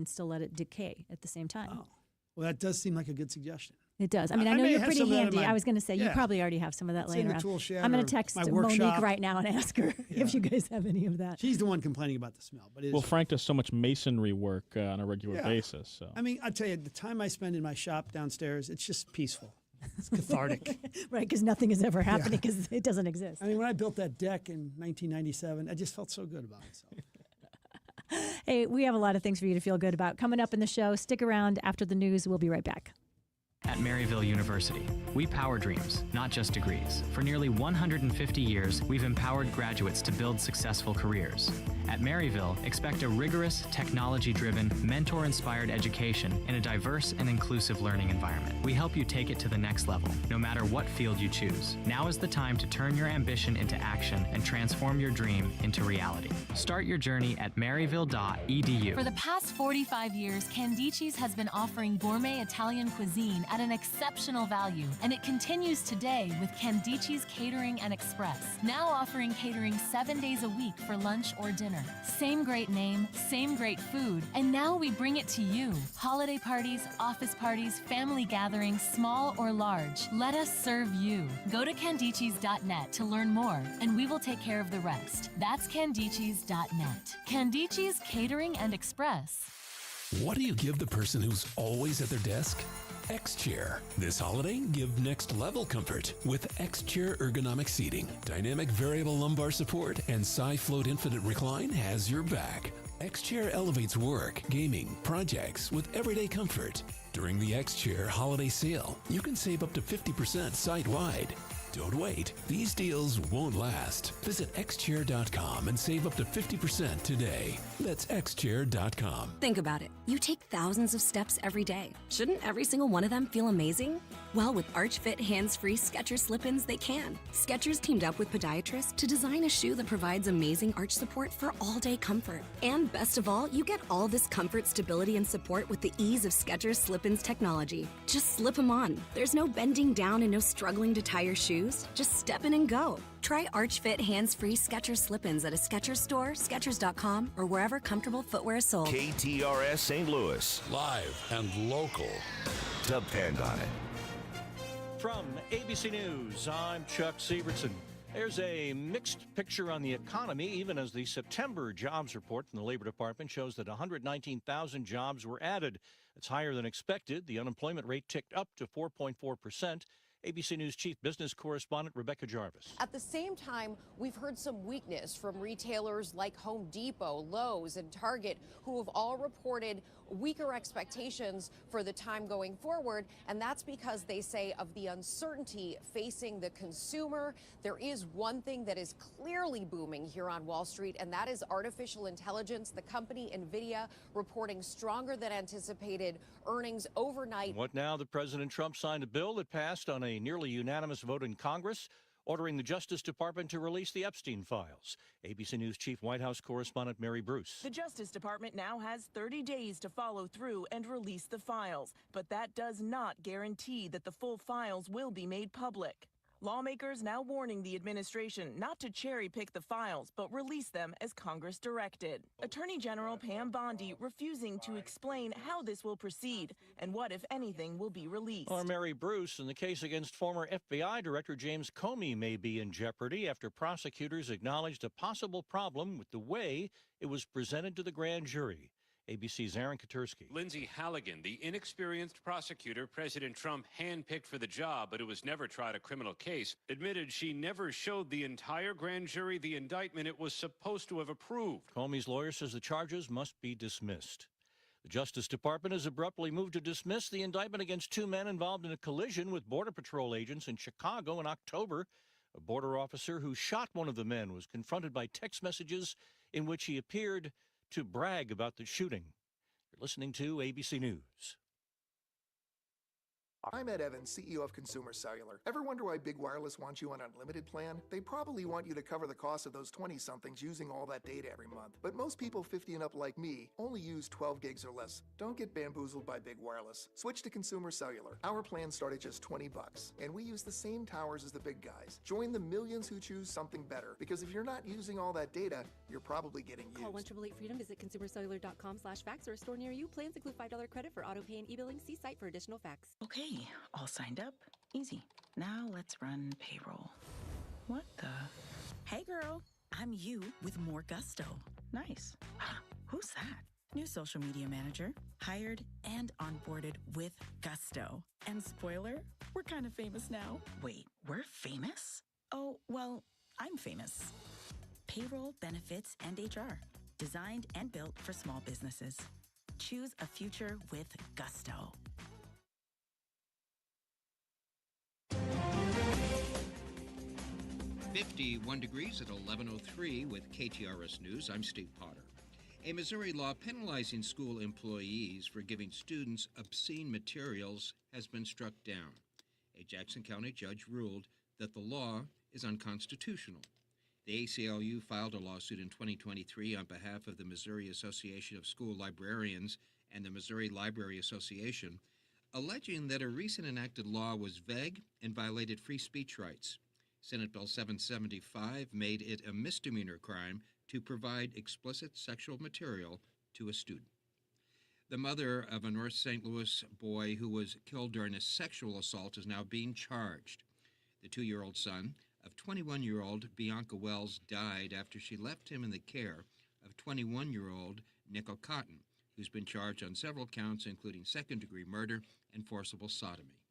still let it decay at the same time. Oh. Well, that does seem like a good suggestion. It does. I mean, I know you're pretty handy. I was going to say, you probably already have some of that laying around. Tool shed I'm going to text Monique right now and ask her if you guys have any of that. She's the one complaining about the smell. But well, Frank does so much masonry work on a regular basis. So I mean, I'll tell you, the time I spend in my shop downstairs, it's just peaceful. It's cathartic. Right, because nothing is ever happening because it doesn't exist. I mean, when I built that deck in 1997, I just felt so good about it. So. Hey, we have a lot of things for you to feel good about. Coming up in the show, stick around after the news. We'll be right back. At Maryville University, we power dreams, not just degrees. For nearly 150 years, we've empowered graduates to build successful careers. At Maryville, expect a rigorous, technology-driven, mentor-inspired education in a diverse and inclusive learning environment. We help you take it to the next level, no matter what field you choose. Now is the time to turn your ambition into action and transform your dream into reality. Start your journey at maryville.edu. For the past 45 years, Candici's has been offering gourmet Italian cuisine at an exceptional value, and it continues today with Candici's Catering and Express, now offering catering 7 days a week for lunch or dinner. Same great name, same great food, and now we bring it to you. Holiday parties, office parties, family gatherings, small or large. Let us serve you. Go to Candicis.net to learn more, and we will take care of the rest. That's Candicis.net. Candici's Catering and Express. What do you give the person who's always at their desk? X-Chair. This holiday, give next level comfort with X-Chair ergonomic seating. Dynamic variable lumbar support and SiFloat Infinite Recline has your back. X-Chair elevates work, gaming, projects with everyday comfort. During the X-Chair holiday sale, you can save up to 50% site-wide. Don't wait. These deals won't last. Visit xchair.com and save up to 50% today. That's xchair.com. Think about it. You take thousands of steps every day. Shouldn't every single one of them feel amazing? Well, with ArchFit hands-free Skechers slip-ins, they can. Skechers teamed up with podiatrists to design a shoe that provides amazing arch support for all-day comfort. And best of all, you get all this comfort, stability, and support with the ease of Skechers slip-ins technology. Just slip them on. There's no bending down and no struggling to tie your shoes. Just step in and go. Try ArchFit hands-free Skechers slip-ins at a Skechers store, Skechers.com, or wherever comfortable footwear is sold. KTRS St. Louis. Live and local. Depend on it. From ABC News, I'm Chuck Sievertson. There's a mixed picture on the economy, even as the September jobs report from the Labor Department shows that 119,000 jobs were added. It's higher than expected. The unemployment rate ticked up to 4.4%. ABC News chief business correspondent Rebecca Jarvis. At the same time, we've heard some weakness from retailers like Home Depot, Lowe's, and Target, who have all reported weaker expectations for the time going forward. And that's because they say of the uncertainty facing the consumer. There is one thing that is clearly booming here on Wall Street, and that is artificial intelligence. The company NVIDIA reporting stronger than anticipated earnings overnight. What now? The President Trump signed a bill that passed on a nearly unanimous vote in Congress, ordering the Justice Department to release the Epstein files. ABC News chief White House correspondent Mary Bruce. The Justice Department now has 30 days to follow through and release the files, but that does not guarantee that the full files will be made public. Lawmakers now warning the administration not to cherry-pick the files, but release them as Congress directed. Attorney General Pam Bondi refusing to explain how this will proceed and what, if anything, will be released. Or Mary Bruce, in the case against former FBI Director James Comey may be in jeopardy after prosecutors acknowledged a possible problem with the way it was presented to the grand jury. ABC's Aaron Katursky. Lindsay Halligan, the inexperienced prosecutor President Trump handpicked for the job, but who has never tried a criminal case, admitted she never showed the entire grand jury the indictment it was supposed to have approved. Comey's lawyer says the charges must be dismissed. The Justice Department has abruptly moved to dismiss the indictment against two men involved in a collision with Border Patrol agents in Chicago in October. A border officer who shot one of the men was confronted by text messages in which he appeared to brag about the shooting. You're listening to ABC News. I'm Ed Evans, CEO of Consumer Cellular. Ever wonder why Big Wireless wants you on an unlimited plan? They probably want you to cover the cost of those 20-somethings using all that data every month. But most people 50 and up like me only use 12 gigs or less. Don't get bamboozled by Big Wireless. Switch to Consumer Cellular. Our plans start at just $20, and we use the same towers as the big guys. Join the millions who choose something better, because if you're not using all that data, you're probably getting used. Call 1-888-FREEDOM, visit consumercellular.com/fax or a store near you. Plans include $5 credit for auto pay and e-billing. See site for additional facts. Okay. All signed up. Easy. Now let's run payroll. What the? Hey girl, I'm you with more gusto. Nice. Who's that? New social media manager. Hired and onboarded with gusto. And spoiler, we're kind of famous now. Wait, we're famous? Oh, well, I'm famous. Payroll, benefits, and HR. Designed and built for small businesses. Choose a future with gusto. 51 degrees at 11:03 with KTRS News. I'm Steve Potter. A Missouri law penalizing school employees for giving students obscene materials has been struck down. A Jackson County judge ruled that the law is unconstitutional. The ACLU filed a lawsuit in 2023 on behalf of the Missouri Association of School Librarians and the Missouri Library Association, alleging that a recent enacted law was vague and violated free speech rights. Senate Bill 775 made it a misdemeanor crime to provide explicit sexual material to a student. The mother of a North St. Louis boy who was killed during a sexual assault is now being charged. The 2-year-old son of 21-year-old Bianca Wells died after she left him in the care of 21-year-old Nickel Cotton, who's been charged on several counts, including second-degree murder and forcible sodomy.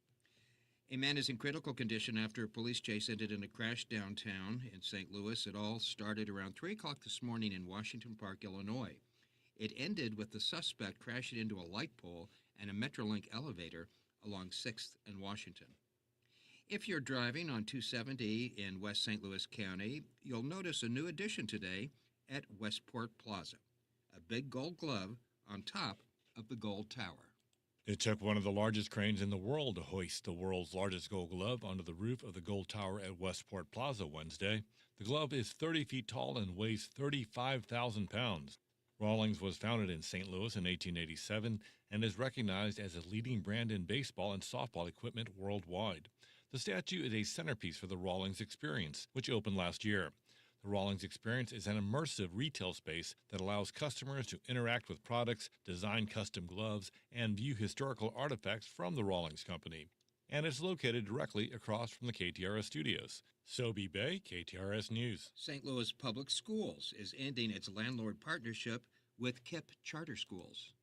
A man is in critical condition after a police chase ended in a crash downtown in St. Louis. It all started around 3 o'clock this morning in Washington Park, Illinois. It ended with the suspect crashing into a light pole and a Metrolink elevator along 6th and Washington. If you're driving on 270 in West St. Louis County, you'll notice a new addition today at Westport Plaza, a big gold glove on top of the gold tower. It took one of the largest cranes in the world to hoist the world's largest gold glove onto the roof of the gold tower at Westport Plaza Wednesday. The glove is 30 feet tall and weighs 35,000 pounds. Rawlings was founded in St. Louis in 1887 and is recognized as a leading brand in baseball and softball equipment worldwide. The statue is a centerpiece for the Rawlings Experience, which opened last year. The Rawlings Experience is an immersive retail space that allows customers to interact with products, design custom gloves, and view historical artifacts from the Rawlings Company. and is located directly across from the KTRS studios. Sobe Bay, KTRS News. St. Louis Public Schools is ending its landlord partnership with KIPP Charter Schools.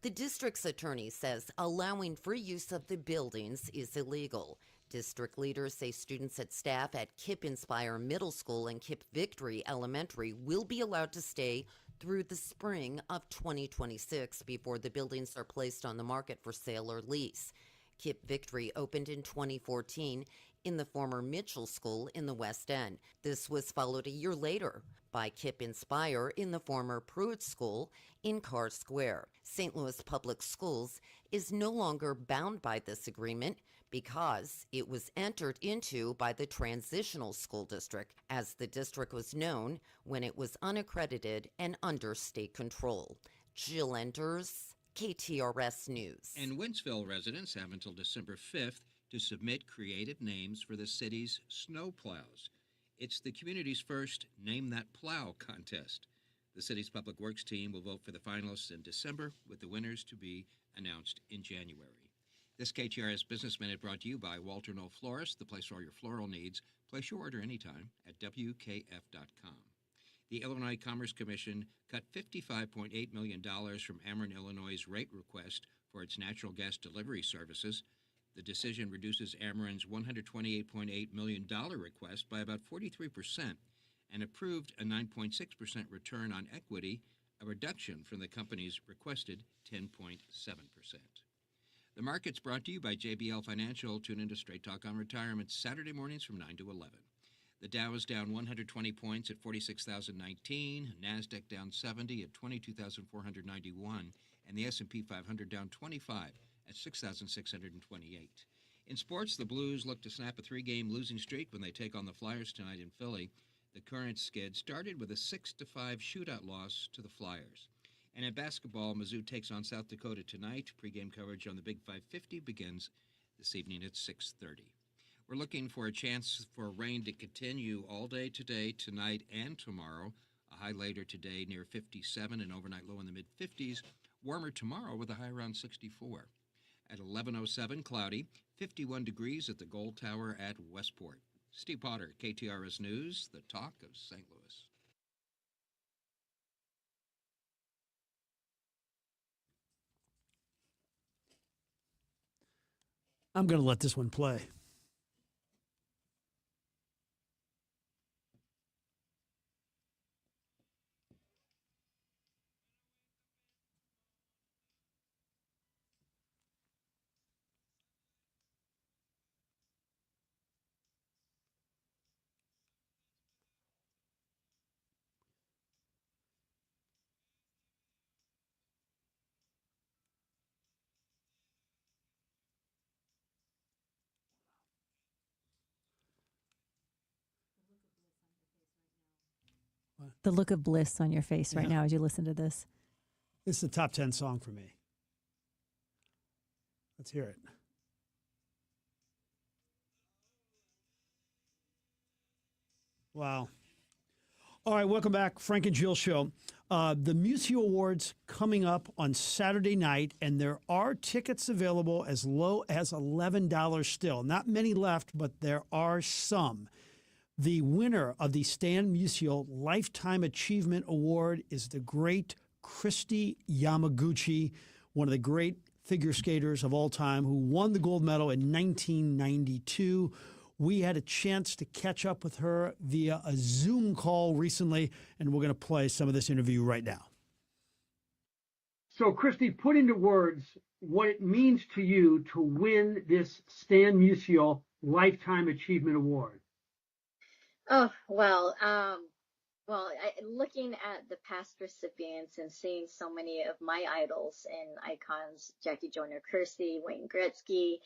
The district's attorney says allowing free use of the buildings is illegal. District leaders say students and staff at KIPP Inspire Middle School and KIPP Victory Elementary will be allowed to stay through the spring of 2026 before the buildings are placed on the market for sale or lease. KIPP Victory opened in 2014 in the former Mitchell School in the West End. This was followed a year later by KIPP Inspire in the former Pruitt School in Carr Square. St. Louis Public Schools is no longer bound by this agreement because it was entered into by the Transitional School District, as the district was known when it was unaccredited and under state control. Jill Enders, KTRS News. And Wentzville residents have until December 5th to submit creative names for the city's snow plows. It's the community's first Name That Plow contest. The city's public works team will vote for the finalists in December, with the winners to be announced in January. This KTRS Business Minute brought to you by Walter Knoll Florist, the place for all your floral needs. Place your order anytime at WKF.com. The Illinois Commerce Commission cut $55.8 million from Ameren, Illinois' rate request for its natural gas delivery services. The decision reduces Ameren's $128.8 million request by about 43% and approved a 9.6% return on equity, a reduction from the company's requested 10.7%. The market's brought to you by JBL Financial. Tune into Straight Talk on Retirement Saturday mornings from 9 to 11. The Dow is down 120 points at 46,019, NASDAQ down 70 at 22,491, and the S&P 500 down 25 at 6,628. In sports, the Blues look to snap a 3-game losing streak when they take on the Flyers tonight in Philly. The current skid started with a 6-5 shootout loss to the Flyers. And in basketball, Mizzou takes on South Dakota tonight. Pre-game coverage on the Big 550 begins this evening at 6:30. We're looking for a chance for rain to continue all day today, tonight, and tomorrow. A high later today near 57, and overnight low in the mid-50s. Warmer tomorrow with a high around 64. At 11:07, cloudy, 51 degrees at the Gold Tower at Westport. Steve Potter, KTRS News, the talk of St. Louis. I'm going to let this one play. The look of bliss on your face right now as you listen to this. This is a top 10 song for me. Let's hear it. Wow. All right, welcome back. Frank and Jill Show. The Museo Awards coming up on Saturday night, and there are tickets available as low as $11 still. Not many left, but there are some. The winner of the Stan Musial Lifetime Achievement Award is the great Christy Yamaguchi, one of the great figure skaters of all time, who won the gold medal in 1992. We had a chance to catch up with her via a Zoom call recently, and we're going to play some of this interview right now. So, Christy, put into words what it means to you to win this Stan Musial Lifetime Achievement Award. Oh, well, looking at the past recipients and seeing so many of my idols and icons, Jackie Joyner Kersee, Wayne Gretzky,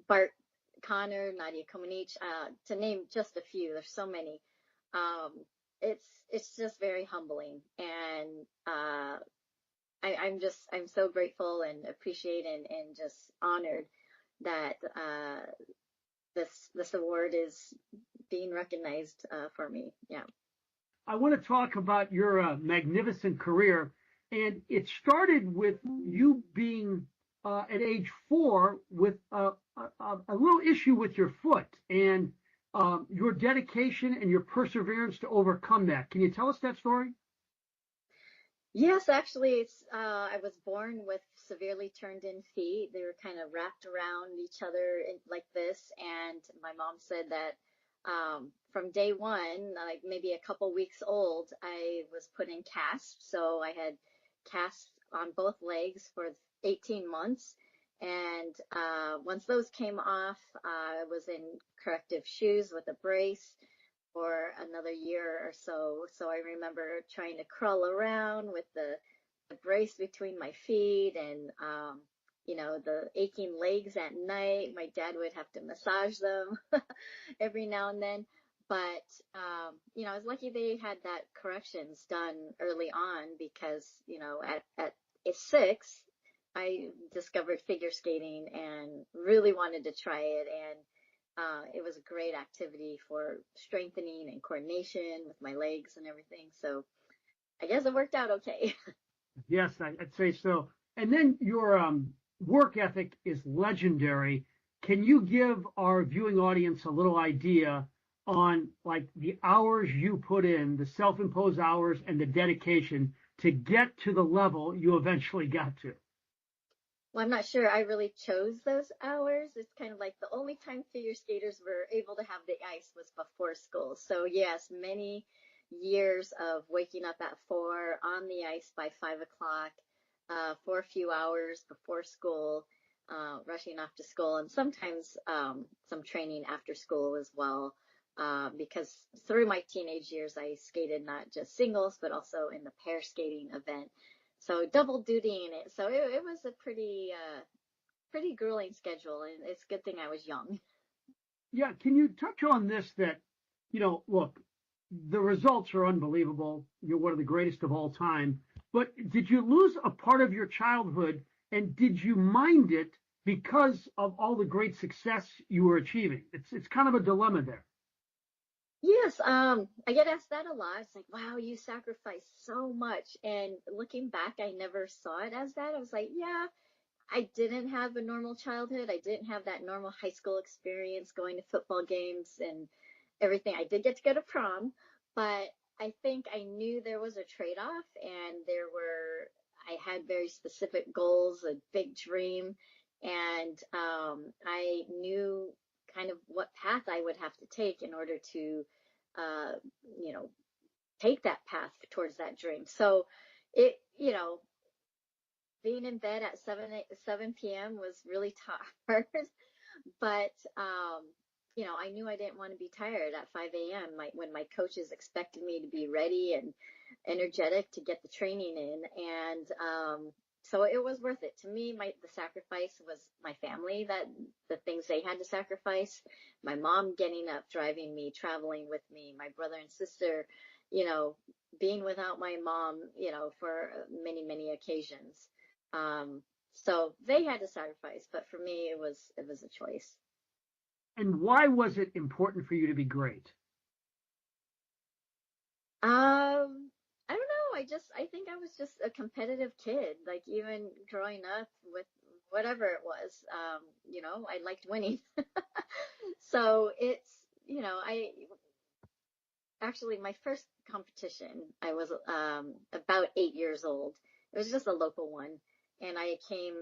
Bart Connor, Nadia Comaneci, to name just a few, there's so many. It's just very humbling, and I'm so grateful and appreciate and just honored that this award is being recognized for me. Yeah. I want to talk about your magnificent career, and it started with you being at age 4 with a little issue with your foot and your dedication and your perseverance to overcome that. Can you tell us that story? Yes, actually, I was born with severely turned in feet. They were kind of wrapped around each other like this. And my mom said that from day one, like maybe a couple weeks old, I was put in casts. So I had casts on both legs for 18 months. And once those came off, I was in corrective shoes with a brace for another year or so. So I remember trying to crawl around with the brace between my feet and, the aching legs at night. My dad would have to massage them every now and then. But, I was lucky they had that corrections done early on because, at 6, I discovered figure skating and really wanted to try it. And it was a great activity for strengthening and coordination with my legs and everything. So I guess it worked out okay. Yes, I'd say so. And then your work ethic is legendary. Can you give our viewing audience a little idea on like the hours you put in, the self-imposed hours and the dedication to get to the level you eventually got to? Well, I'm not sure I really chose those hours. It's kind of like the only time figure skaters were able to have the ice was before school. So yes, many years of waking up at 4 on the ice by 5 o'clock for a few hours before school, rushing off to school, and sometimes some training after school as well. Because through my teenage years, I skated not just singles, but also in the pair skating event. So double duty in it. So it was a pretty grueling schedule, and it's a good thing I was young. Yeah, can you touch on this that, look, the results are unbelievable. You're one of the greatest of all time. But did you lose a part of your childhood, and did you mind it because of all the great success you were achieving? It's kind of a dilemma there. Yes, I get asked that a lot. It's like, wow, you sacrificed so much. And looking back, I never saw it as that. I was like, yeah, I didn't have a normal childhood. I didn't have that normal high school experience going to football games and everything. I did get to go to prom, but I think I knew there was a trade-off and I had very specific goals, a big dream, and I knew kind of what path I would have to take in order to, uh, take that path towards that dream. So it, being in bed at 7 p.m. was really hard, but, I knew I didn't want to be tired at 5 a.m. When my coaches expected me to be ready and energetic to get the training in. And, so it was worth it to me. The sacrifice was my family, that the things they had to sacrifice, my mom getting up, driving me, traveling with me, my brother and sister, being without my mom, for many, many occasions. So they had to sacrifice, but for me, it was a choice. And why was it important for you to be great? I don't know. I think I was just a competitive kid. Like even growing up with whatever it was, I liked winning. So it's, actually my first competition, I was about 8 years old. It was just a local one, and I came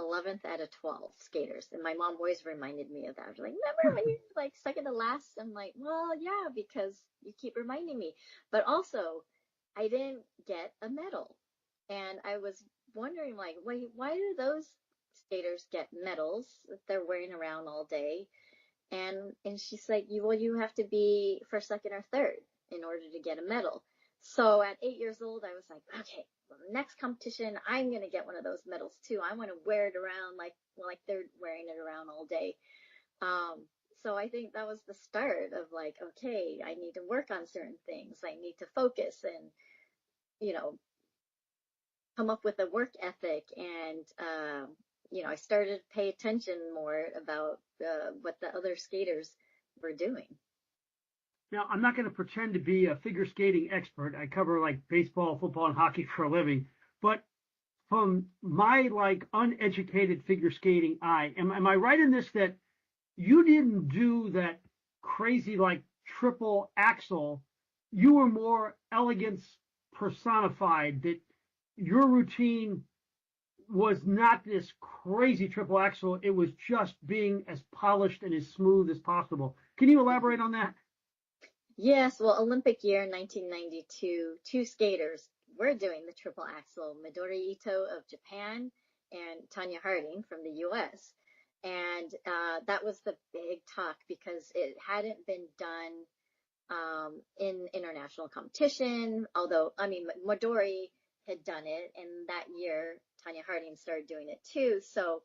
11th out of 12 skaters. And my mom always reminded me of that. She's like, remember when you like second to last? I'm like, well, yeah, because you keep reminding me. But also, I didn't get a medal, and I was wondering like, why do those skaters get medals that they're wearing around all day? And she's like, you have to be first, second, or third in order to get a medal. So at 8 years old, I was like, okay, well, the next competition, I'm gonna get one of those medals too. I want to wear it around like they're wearing it around all day. So I think that was the start of like, okay, I need to work on certain things. I need to focus and, come up with a work ethic, and I started to pay attention more about what the other skaters were doing. Now, I'm not going to pretend to be a figure skating expert. I cover like baseball, football, and hockey for a living. But from my like uneducated figure skating eye, am I right in this that you didn't do that crazy like triple axel? You were more elegance personified. That your routine was not this crazy triple axel. It was just being as polished and as smooth as possible. Can you elaborate on that? Yes, well, Olympic year 1992, two skaters were doing the triple axel, Midori Ito of Japan and Tanya Harding from the US. And that was the big talk because it hadn't been done in international competition. Although, I mean, Midori had done it, and that year Tanya Harding started doing it too. So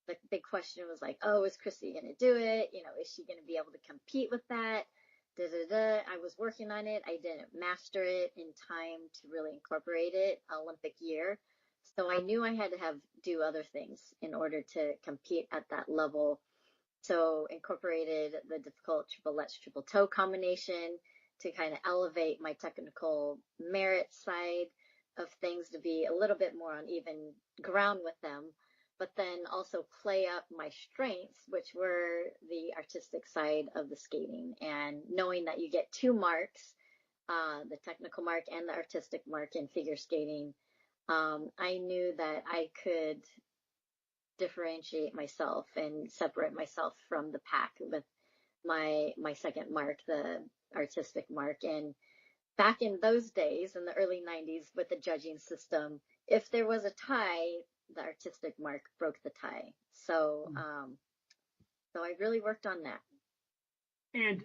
the big question was like, oh, is Christy going to do it? You know, is she going to be able to compete with that? Da, da, da. I was working on it. I didn't master it in time to really incorporate it Olympic year. So I knew I had to do other things in order to compete at that level. So incorporated the difficult triple lutz, triple toe combination to kind of elevate my technical merit side of things to be a little bit more on even ground with them, but then also play up my strengths, which were the artistic side of the skating. And knowing that you get two marks, the technical mark and the artistic mark in figure skating, I knew that I could differentiate myself and separate myself from the pack with my second mark, the artistic mark. And back in those days, in the early 90s, with the judging system, if there was a tie, the artistic mark broke the tie. So, so I really worked on that. And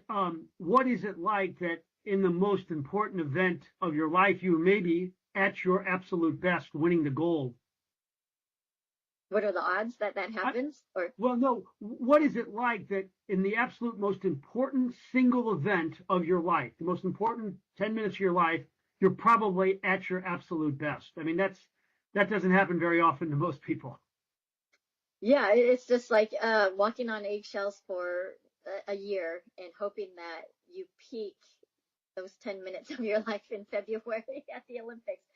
what is it like that in the most important event of your life, you may be at your absolute best, winning the gold? What are the odds that that happens? Well, no. What is it like that in the absolute most important single event of your life, the most important 10 minutes of your life, you're probably at your absolute best? I mean, that doesn't happen very often to most people. Yeah, it's just like walking on eggshells for a year and hoping that you peak those 10 minutes of your life in February at the Olympics.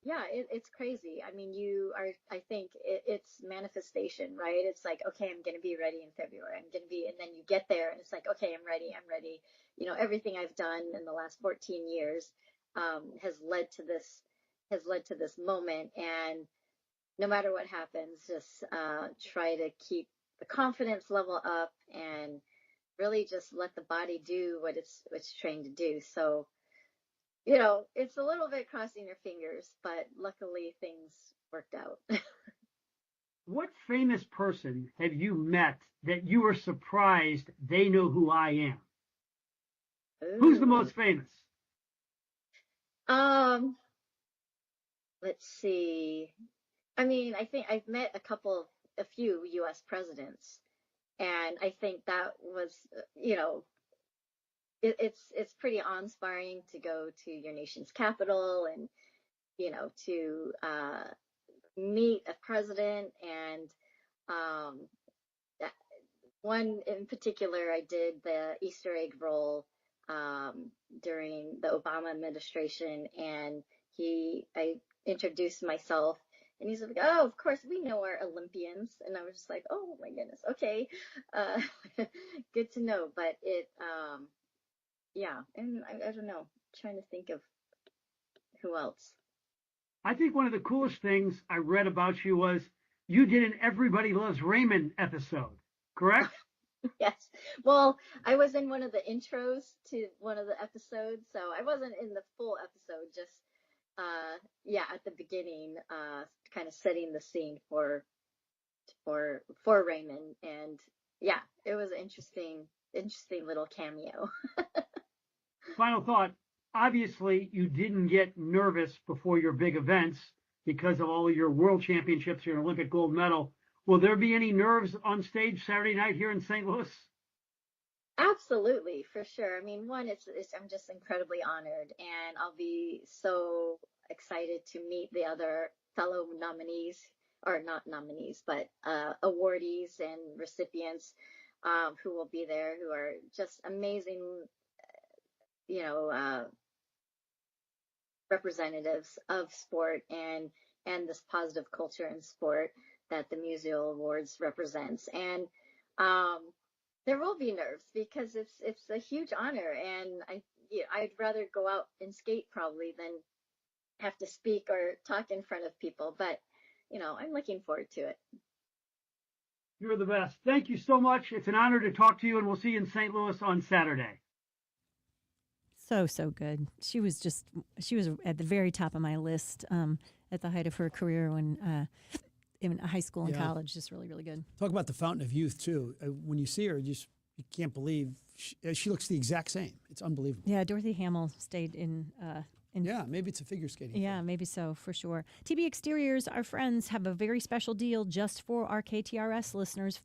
Yeah, it's crazy. I mean, I think it's manifestation, right? It's like, okay, I'm going to be ready in February. I'm going to be, and then you get there and it's like, okay, I'm ready. You know, everything I've done in the last 14 years has led to this moment. And no matter what happens, just try to keep the confidence level up and really just let the body do what it's trained to do. So, you know, it's a little bit crossing your fingers, but luckily things worked out. What famous person have you met that you were surprised they know who I am? Ooh. Who's the most famous? Let's see. I mean, I think I've met a few U.S. presidents, and I think that was, you know, it's pretty awe-inspiring to go to your nation's capital and, you know, to meet a president. And one in particular, I did the Easter egg roll during the Obama administration, and I introduced myself. And he's like, oh, of course, we know our Olympians. And I was just like, oh, my goodness. Okay. Good to know. But yeah. And I don't know. I'm trying to think of who else. I think one of the coolest things I read about you was you did an Everybody Loves Raymond episode, correct? Yes. Well, I was in one of the intros to one of the episodes. So I wasn't in the full episode, just yeah, at the beginning, kind of setting the scene for Raymond. And yeah, it was an interesting little cameo. Final thought. Obviously, you didn't get nervous before your big events because of all of your world championships, your Olympic gold medal. Will there be any nerves on stage Saturday night here in St. Louis? Absolutely, for sure. I mean, one, I'm just incredibly honored, and I'll be so excited to meet the other fellow nominees, or not nominees, but awardees and recipients who will be there, who are just amazing, you know, representatives of sport. And and this positive culture in sport that the Musial Awards represents. And there will be nerves because it's a huge honor, and I'd rather go out and skate probably than have to speak or talk in front of people. But I'm looking forward to it. You're the best. Thank you so much. It's an honor to talk to you, and we'll see you in St. Louis on Saturday. So good. She was at the very top of my list at the height of her career when in high school and college. Just really, really good. Talk about the fountain of youth too. When you see her, you can't believe she looks the exact same. It's unbelievable. Yeah, Dorothy Hamill stayed in. Yeah, maybe it's a figure skating. Yeah, maybe so, for sure. TB Exteriors, our friends, have a very special deal just for our KTRS listeners.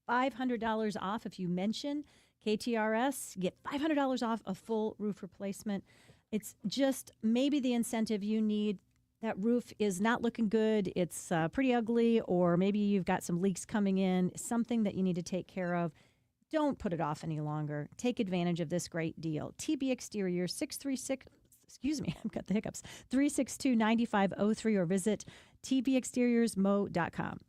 $500 off if you mention KTRS. Get $500 off a full roof replacement. It's just maybe the incentive you need. That roof is not looking good. It's pretty ugly, or maybe you've got some leaks coming in, something that you need to take care of. Don't put it off any longer. Take advantage of this great deal. TB Exteriors, 362-9503, or visit tbexteriorsmo.com.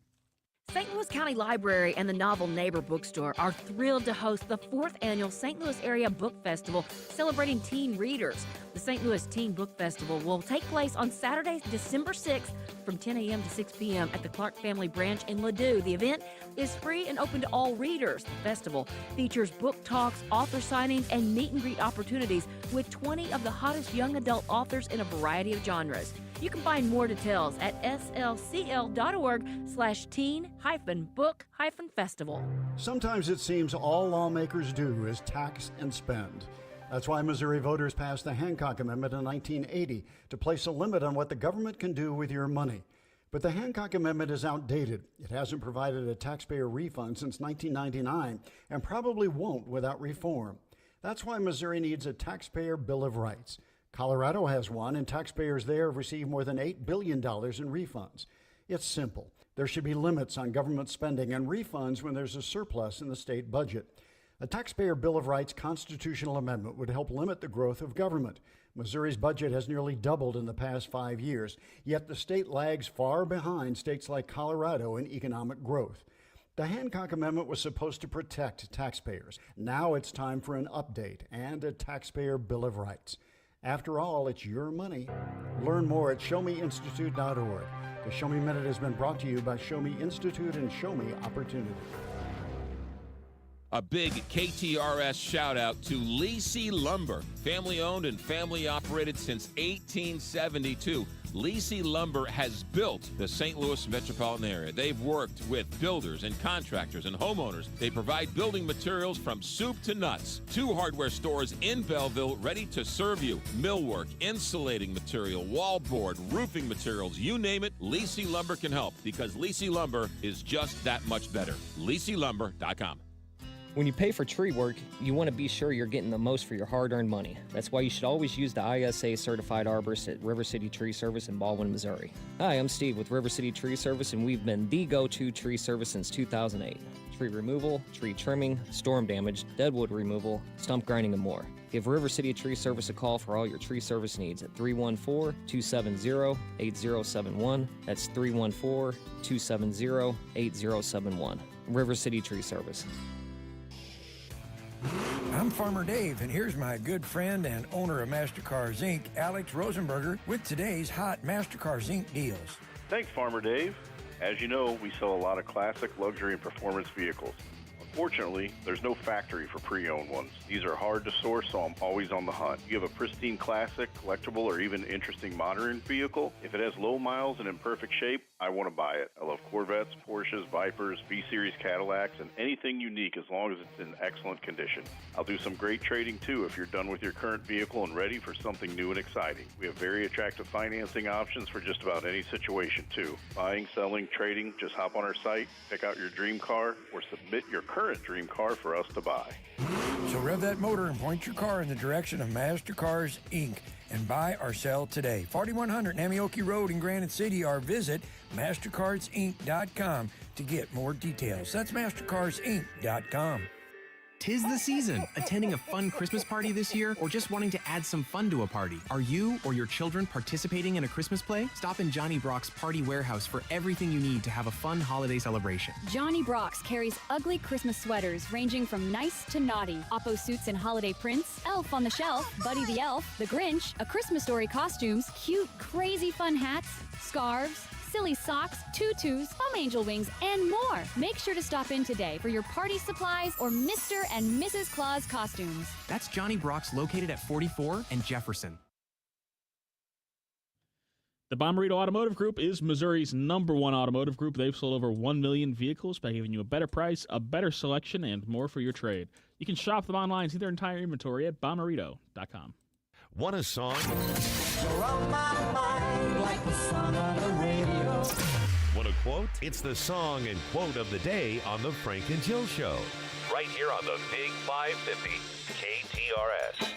St. Louis County Library and the Novel Neighbor Bookstore are thrilled to host the 4th annual St. Louis Area Book Festival celebrating teen readers. The St. Louis Teen Book Festival will take place on Saturday, December 6th from 10 a.m. to 6 p.m. at the Clark Family Branch in Ladue. The event is free and open to all readers. The festival features book talks, author signings, and meet and greet opportunities with 20 of the hottest young adult authors in a variety of genres. You can find more details at slcl.org/teen-book-festival. Sometimes it seems all lawmakers do is tax and spend. That's why Missouri voters passed the Hancock Amendment in 1980 to place a limit on what the government can do with your money. But the Hancock Amendment is outdated. It hasn't provided a taxpayer refund since 1999 and probably won't without reform. That's why Missouri needs a taxpayer Bill of Rights. Colorado has one, and taxpayers there have received more than $8 billion in refunds. It's simple. There should be limits on government spending and refunds when there's a surplus in the state budget. A taxpayer Bill of Rights constitutional amendment would help limit the growth of government. Missouri's budget has nearly doubled in the past 5 years, yet the state lags far behind states like Colorado in economic growth. The Hancock Amendment was supposed to protect taxpayers. Now it's time for an update and a taxpayer Bill of Rights. After all, it's your money. Learn more at showmeinstitute.org. The Show Me Minute has been brought to you by Show Me Institute and Show Me Opportunity. A big KTRS shout out to Lisi Lumber, family owned and family operated since 1872. Lisi Lumber has built the St. Louis metropolitan area. They've worked with builders and contractors and homeowners. They provide building materials from soup to nuts. 2 hardware stores in Belleville ready to serve you. Millwork, insulating material, wallboard, roofing materials, you name it, Lisi Lumber can help because Lisi Lumber is just that much better. LisiLumber.com. When you pay for tree work, you want to be sure you're getting the most for your hard-earned money. That's why you should always use the ISA-certified arborist at River City Tree Service in Baldwin, Missouri. Hi, I'm Steve with River City Tree Service, and we've been the go-to tree service since 2008. Tree removal, tree trimming, storm damage, deadwood removal, stump grinding, and more. Give River City Tree Service a call for all your tree service needs at 314-270-8071. That's 314-270-8071. River City Tree Service. I'm Farmer Dave, and here's my good friend and owner of MasterCars Inc., Alex Rosenberger, with today's hot MasterCars Inc. deals. Thanks, Farmer Dave. As you know, we sell a lot of classic, luxury, and performance vehicles. Unfortunately, there's no factory for pre-owned ones. These are hard to source, so I'm always on the hunt. You have a pristine classic, collectible, or even interesting modern vehicle? If it has low miles and in perfect shape, I want to buy it. I love Corvettes, Porsches, Vipers, V-Series Cadillacs, and anything unique as long as it's in excellent condition. I'll do some great trading too if you're done with your current vehicle and ready for something new and exciting. We have very attractive financing options for just about any situation too. Buying, selling, trading, just hop on our site, pick out your dream car, or submit your current dream car for us to buy. So rev that motor and point your car in the direction of MasterCars Inc. and buy or sell today. 4100 Namioki Road in Granite City, or visit MasterCarsInc.com to get more details. That's MasterCarsInc.com. 'Tis the season. Attending a fun Christmas party this year or just wanting to add some fun to a party? Are you or your children participating in a Christmas play? Stop in Johnny Brock's Party Warehouse for everything you need to have a fun holiday celebration. Johnny Brock's carries ugly Christmas sweaters ranging from nice to naughty, Oppo suits and holiday prints, Elf on the Shelf, Buddy the Elf, The Grinch, A Christmas Story costumes, cute, crazy fun hats, scarves, silly socks, tutus, foam angel wings, and more. Make sure to stop in today for your party supplies or Mr. and Mrs. Claus costumes. That's Johnny Brock's, located at 44 and Jefferson. The Bommarito Automotive Group is Missouri's #1 automotive group. They've sold over 1 million vehicles by giving you a better price, a better selection, and more for your trade. You can shop them online and see their entire inventory at bommarito.com. Want a song? You're on my mind like the song on the radio. Want a quote? It's the song and quote of the day on the Frank and Jill Show. Right here on the Big 550 KTRS.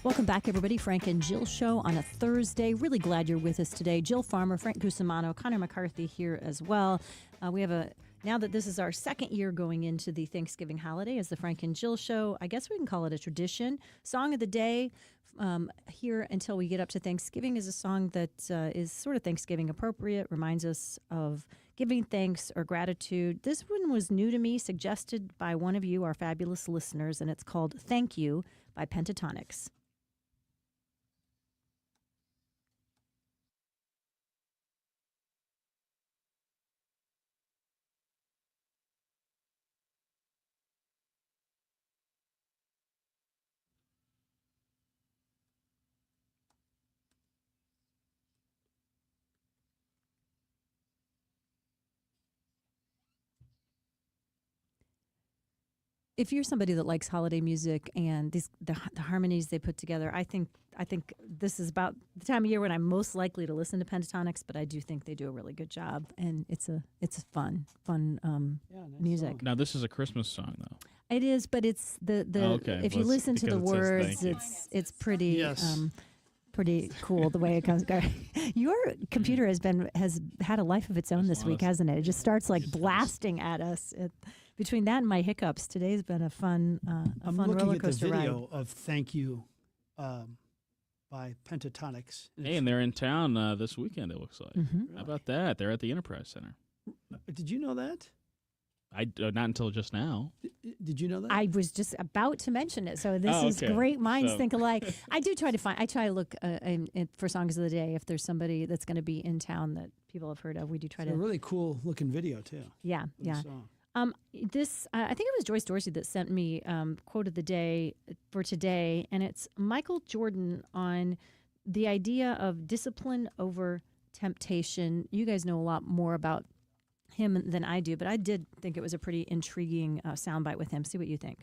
Welcome back, everybody. Frank and Jill Show on a Thursday. Really glad you're with us today. Jill Farmer, Frank Cusimano, Connor McCarthy here as well. Now that this is our second year going into the Thanksgiving holiday as the Frank and Jill Show, I guess we can call it a tradition. Song of the day here until we get up to Thanksgiving is a song that is sort of Thanksgiving appropriate, reminds us of giving thanks or gratitude. This one was new to me, suggested by one of you, our fabulous listeners, and it's called Thank You by Pentatonics. If you're somebody that likes holiday music and the harmonies they put together, I think this is about the time of year when I'm most likely to listen to Pentatonics. But I do think they do a really good job, and it's fun music. Now this is a Christmas song, though. It is, but it's if you listen to the words, it's pretty pretty cool the way it comes. Your computer has had a life of its own this week, hasn't it? It just starts like blasting at us. Between that and my hiccups, today's been a fun I'm fun looking roller at the coaster video ride. of Thank You by Pentatonics. Hey, and they're in town this weekend, it looks like. Mhm. How about that? They're at the Enterprise Center. Did you know that? Not until just now. Did you know that? I was just about to mention it, so this is okay. great minds think alike. I try to look for songs of the day if there's somebody that's going to be in town that people have heard of. We do try It's to. a really cool looking video too. Yeah. This I think it was Joyce Dorsey that sent me quote of the day for today, and it's Michael Jordan on the idea of discipline over temptation. You guys know a lot more about him than I do, but I did think it was a pretty intriguing soundbite with him. See what you think.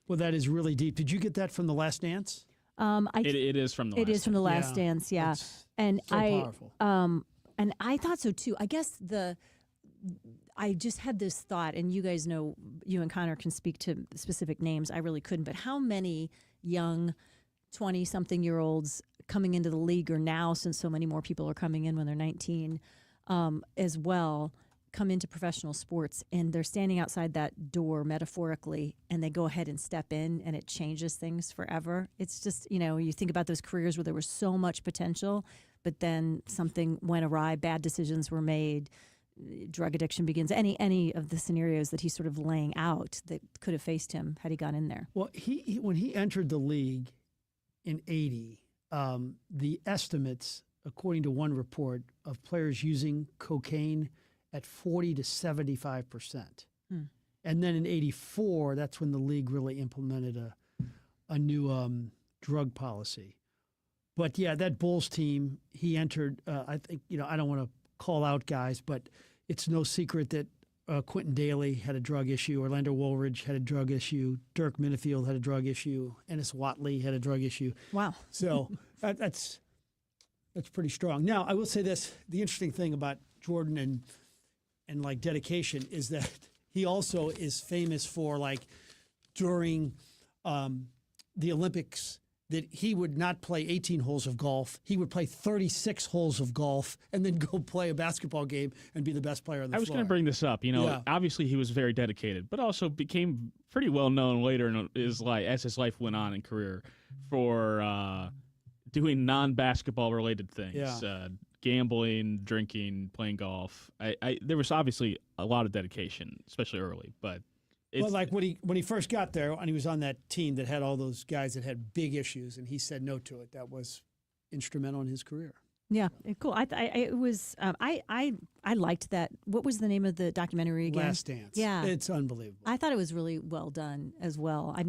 Well, that is really deep. Did you get that from The Last Dance? It is from The Last It is from The Last Yeah. Dance, yeah. It's And so powerful. and I thought so too. I guess I just had this thought, and you guys know, you and Connor can speak to specific names. I really couldn't, but how many young 20-something-year-olds coming into the league, or now, since so many more people are coming in when they're 19 as well, come into professional sports, and they're standing outside that door metaphorically, and they go ahead and step in, and it changes things forever. It's just, you think about those careers where there was so much potential, but then something went awry, bad decisions were made, drug addiction begins, any of the scenarios that he's sort of laying out that could have faced him had he gone in there. Well, he when he entered the league in 80, the estimates, according to one report, of players using cocaine at 40 to 75%. And then in 84, that's when the league really implemented a new drug policy. But yeah, that Bulls team, he entered, I think, I don't want to call out guys, but it's no secret that Quentin Daly had a drug issue, Orlando Woolridge had a drug issue, Dirk Minifield had a drug issue, Ennis Watley had a drug issue. Wow. So that's pretty strong. Now, I will say this, the interesting thing about Jordan and like dedication is that he also is famous for, like, during the Olympics, that he would not play 18 holes of golf. He would play 36 holes of golf and then go play a basketball game and be the best player on the floor. I was going to bring this up. Obviously he was very dedicated, but also became pretty well known later in his life, as his life went on in career, for doing non-basketball related things. Yeah. Gambling, drinking, playing golf. There was obviously a lot of dedication, especially early, but well, like when he first got there and he was on that team that had all those guys that had big issues, and he said no to it. That was instrumental in his career. Yeah, cool. I liked that. What was the name of the documentary again? Last Dance. Yeah, it's unbelievable. I thought it was really well done as well. I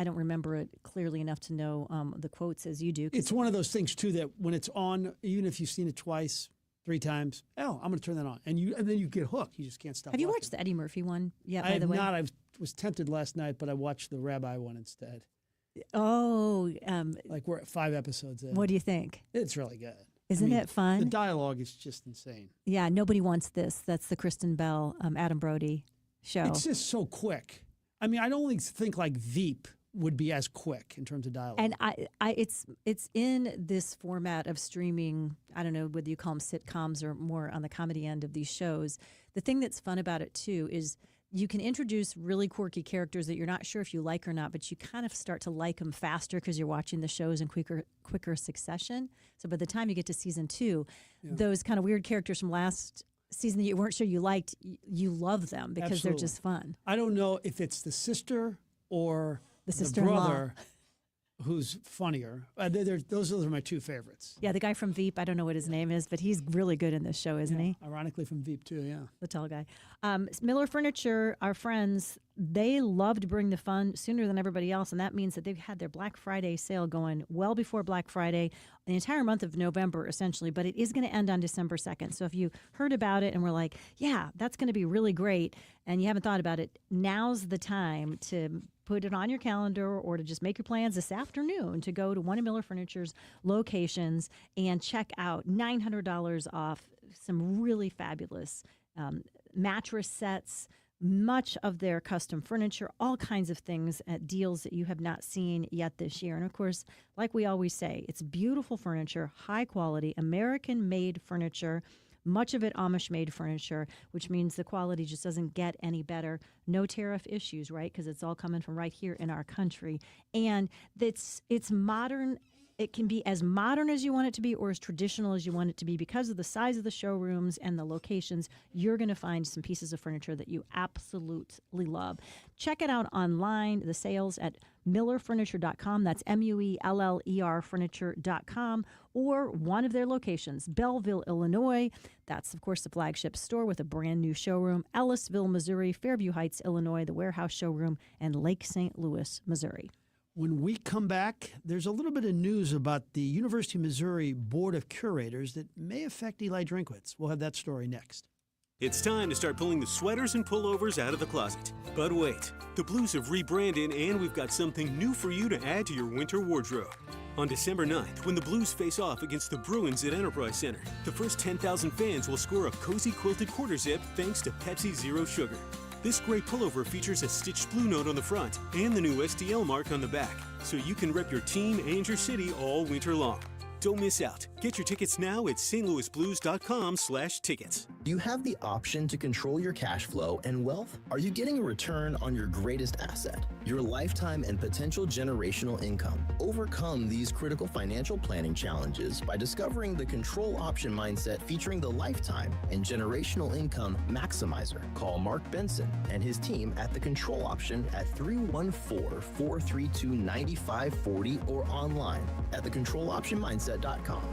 don't remember it clearly enough to know the quotes as you do. It's one of those things too that when it's on, even if you've seen it twice, 3 times, I'm going to turn that on, and then you get hooked. You just can't stop. Have you watched the Eddie Murphy one yet? I have not. I was tempted last night, but I watched the Rabbi one instead. Oh, like we're at 5 episodes in. What do you think? It's really good. Isn't it fun? The dialogue is just insane. Yeah, Nobody Wants This. That's the Kristen Bell, Adam Brody show. It's just so quick. I mean, I don't think like Veep would be as quick in terms of dialogue. And it's in this format of streaming. I don't know whether you call them sitcoms or more on the comedy end of these shows. The thing that's fun about it too is you can introduce really quirky characters that you're not sure if you like or not, but you kind of start to like them faster because you're watching the shows in quicker succession. So by the time you get to season 2, those kind of weird characters from last season that you weren't sure you liked, you love them because they're just fun. I don't know if it's the sister or the sister-in-law brother who's funnier. Those are my 2 favorites. Yeah, the guy from Veep, I don't know what his name is, but he's really good in this show, isn't he? Ironically from Veep too, yeah. The tall guy. Miller Furniture, our friends, they love to bring the fun sooner than everybody else, and that means that they've had their Black Friday sale going well before Black Friday, the entire month of November, essentially, but it is going to end on December 2nd. So if you heard about it and were like, yeah, that's going to be really great, and you haven't thought about it, now's the time to put it on your calendar or to just make your plans this afternoon to go to one of Miller Furniture's locations and check out $900 off some really fabulous mattress sets, much of their custom furniture, all kinds of things at deals that you have not seen yet this year. And of course, like we always say, it's beautiful furniture, high quality, American-made furniture, much of it Amish-made furniture, which means the quality just doesn't get any better. No tariff issues, right? Because it's all coming from right here in our country. And it's modern. It can be as modern as you want it to be or as traditional as you want it to be. Because of the size of the showrooms and the locations, you're going to find some pieces of furniture that you absolutely love. Check it out online, the sales at millerfurniture.com. That's MUELLER furniture.com, or one of their locations, Belleville, Illinois. That's, of course, the flagship store with a brand new showroom. Ellisville, Missouri, Fairview Heights, Illinois, the warehouse showroom, and Lake St. Louis, Missouri. When we come back, there's a little bit of news about the University of Missouri Board of Curators that may affect Eli Drinkwitz. We'll have that story next. It's time to start pulling the sweaters and pullovers out of the closet. But wait, the Blues have rebranded and we've got something new for you to add to your winter wardrobe. On December 9th, when the Blues face off against the Bruins at Enterprise Center, the first 10,000 fans will score a cozy quilted quarter zip thanks to Pepsi Zero Sugar. This gray pullover features a stitched blue note on the front and the new STL mark on the back, so you can rep your team and your city all winter long. Don't miss out. Get your tickets now at stlouisblues.com/tickets. Do you have the option to control your cash flow and wealth? Are you getting a return on your greatest asset, your lifetime and potential generational income? Overcome these critical financial planning challenges by discovering the Control Option Mindset featuring the Lifetime and Generational Income Maximizer. Call Mark Benson and his team at the Control Option at 314-432-9540 or online at thecontroloptionmindset.com.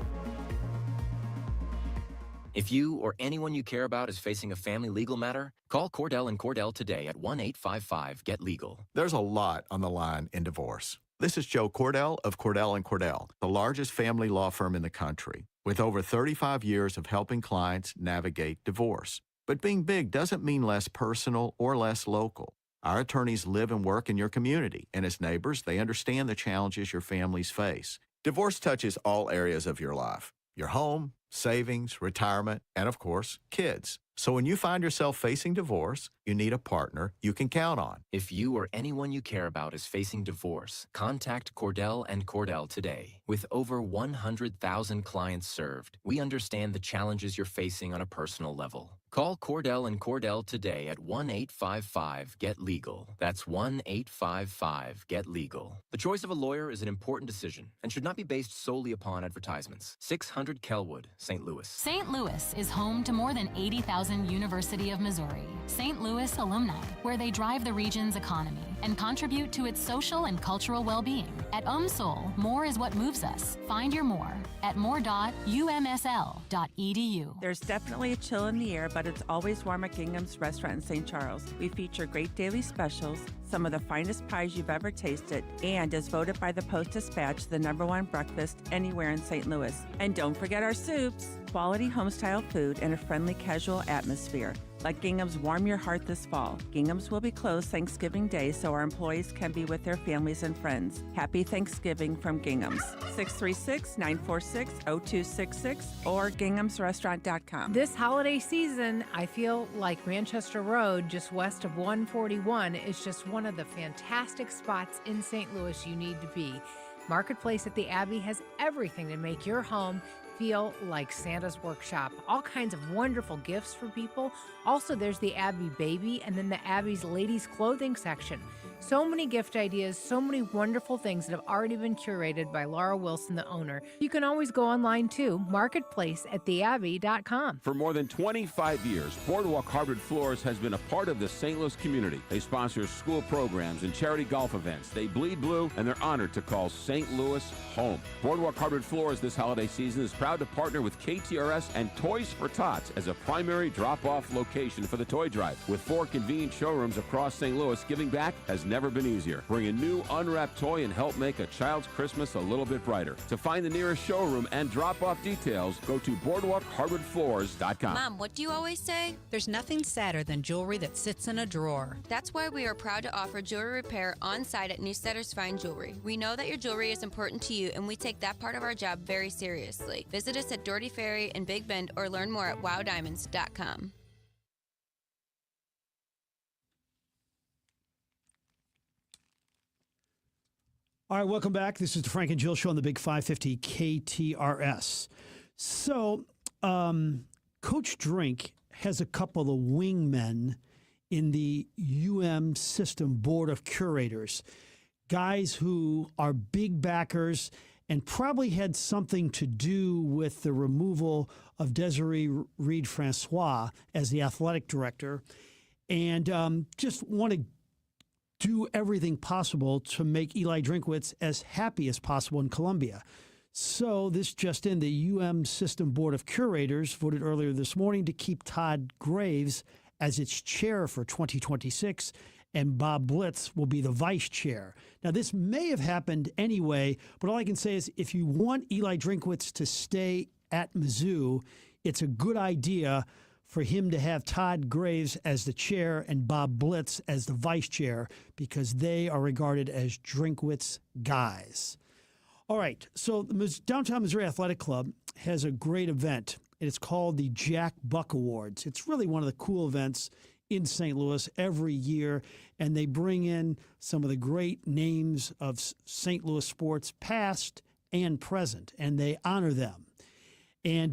If you or anyone you care about is facing a family legal matter, call Cordell & Cordell today at 1-855-GET-LEGAL. There's a lot on the line in divorce. This is Joe Cordell of Cordell & Cordell, the largest family law firm in the country, with over 35 years of helping clients navigate divorce. But being big doesn't mean less personal or less local. Our attorneys live and work in your community, and as neighbors, they understand the challenges your families face. Divorce touches all areas of your life: your home, savings, retirement, and of course, kids. So when you find yourself facing divorce, you need a partner you can count on. If you or anyone you care about is facing divorce, contact Cordell & Cordell today. With over 100,000 clients served, we understand the challenges you're facing on a personal level. Call Cordell & Cordell today at 1-855-GET-LEGAL. That's 1-855-GET-LEGAL. The choice of a lawyer is an important decision and should not be based solely upon advertisements. 600 Kelwood, St. Louis. St. Louis is home to more than 80,000 University of Missouri, St. Louis alumni, where they drive the region's economy and contribute to its social and cultural well-being. At UMSOL, more is what moves us. Find your more at more.umsl.edu. There's definitely a chill in the air, but it's always warm at Gingham's Restaurant in St. Charles. We feature great daily specials, some of the finest pies you've ever tasted, and is voted by the Post-Dispatch the #1 breakfast anywhere in St. Louis. And don't forget our soups, quality home-style food, and a friendly, casual atmosphere. Let Gingham's warm your heart this fall. Gingham's will be closed Thanksgiving Day so our employees can be with their families and friends. Happy Thanksgiving from Gingham's. 636-946-0266 or ginghamsrestaurant.com. This holiday season, I feel like Manchester Road, just west of 141, is just one of the fantastic spots in St. Louis you need to be. Marketplace at the Abbey has everything to make your home feel like Santa's workshop. All kinds of wonderful gifts for people. Also, there's the Abbey Baby and then the Abbey's ladies' clothing section. So many gift ideas, so many wonderful things that have already been curated by Laura Wilson, the owner. You can always go online too, marketplaceattheabbey.com. For more than 25 years, Boardwalk Hardwood Floors has been a part of the St. Louis community. They sponsor school programs and charity golf events. They bleed blue, and they're honored to call St. Louis home. Boardwalk Hardwood Floors this holiday season is proud to partner with KTRS and Toys for Tots as a primary drop-off location for the toy drive. With 4 convenient showrooms across St. Louis, giving back has never been easier. Bring a new unwrapped toy and help make a child's Christmas a little bit brighter. To find the nearest showroom and drop-off details, go to boardwalkhardwoodfloors.com. Mom, what do you always say? There's nothing sadder than jewelry that sits in a drawer. That's why we are proud to offer jewelry repair on-site at Newsetter's Fine Jewelry. We know that your jewelry is important to you, and we take that part of our job very seriously. Visit us at Doherty Ferry in Big Bend or learn more at wowdiamonds.com. All right, welcome back. This is the Frank and Jill Show on the Big 550 KTRS. So, Coach Drink has a couple of wingmen in the system board of curators, guys who are big backers and probably had something to do with the removal of Desiree Reed-Francois as the athletic director, and just want to do everything possible to make Eli Drinkwitz as happy as possible in Columbia. So this just in, the System Board of Curators voted earlier this morning to keep Todd Graves as its chair for 2026, and Bob Blitz will be the vice chair. Now, this may have happened anyway, but all I can say is if you want Eli Drinkwitz to stay at Mizzou, it's a good idea for him to have Todd Graves as the chair and Bob Blitz as the vice chair, because they are regarded as Drinkwitz guys. All right, so the Downtown Missouri Athletic Club has a great event. It's called the Jack Buck Awards. It's really one of the cool events in St. Louis every year, and they bring in some of the great names of St. Louis sports, past and present, and they honor them. And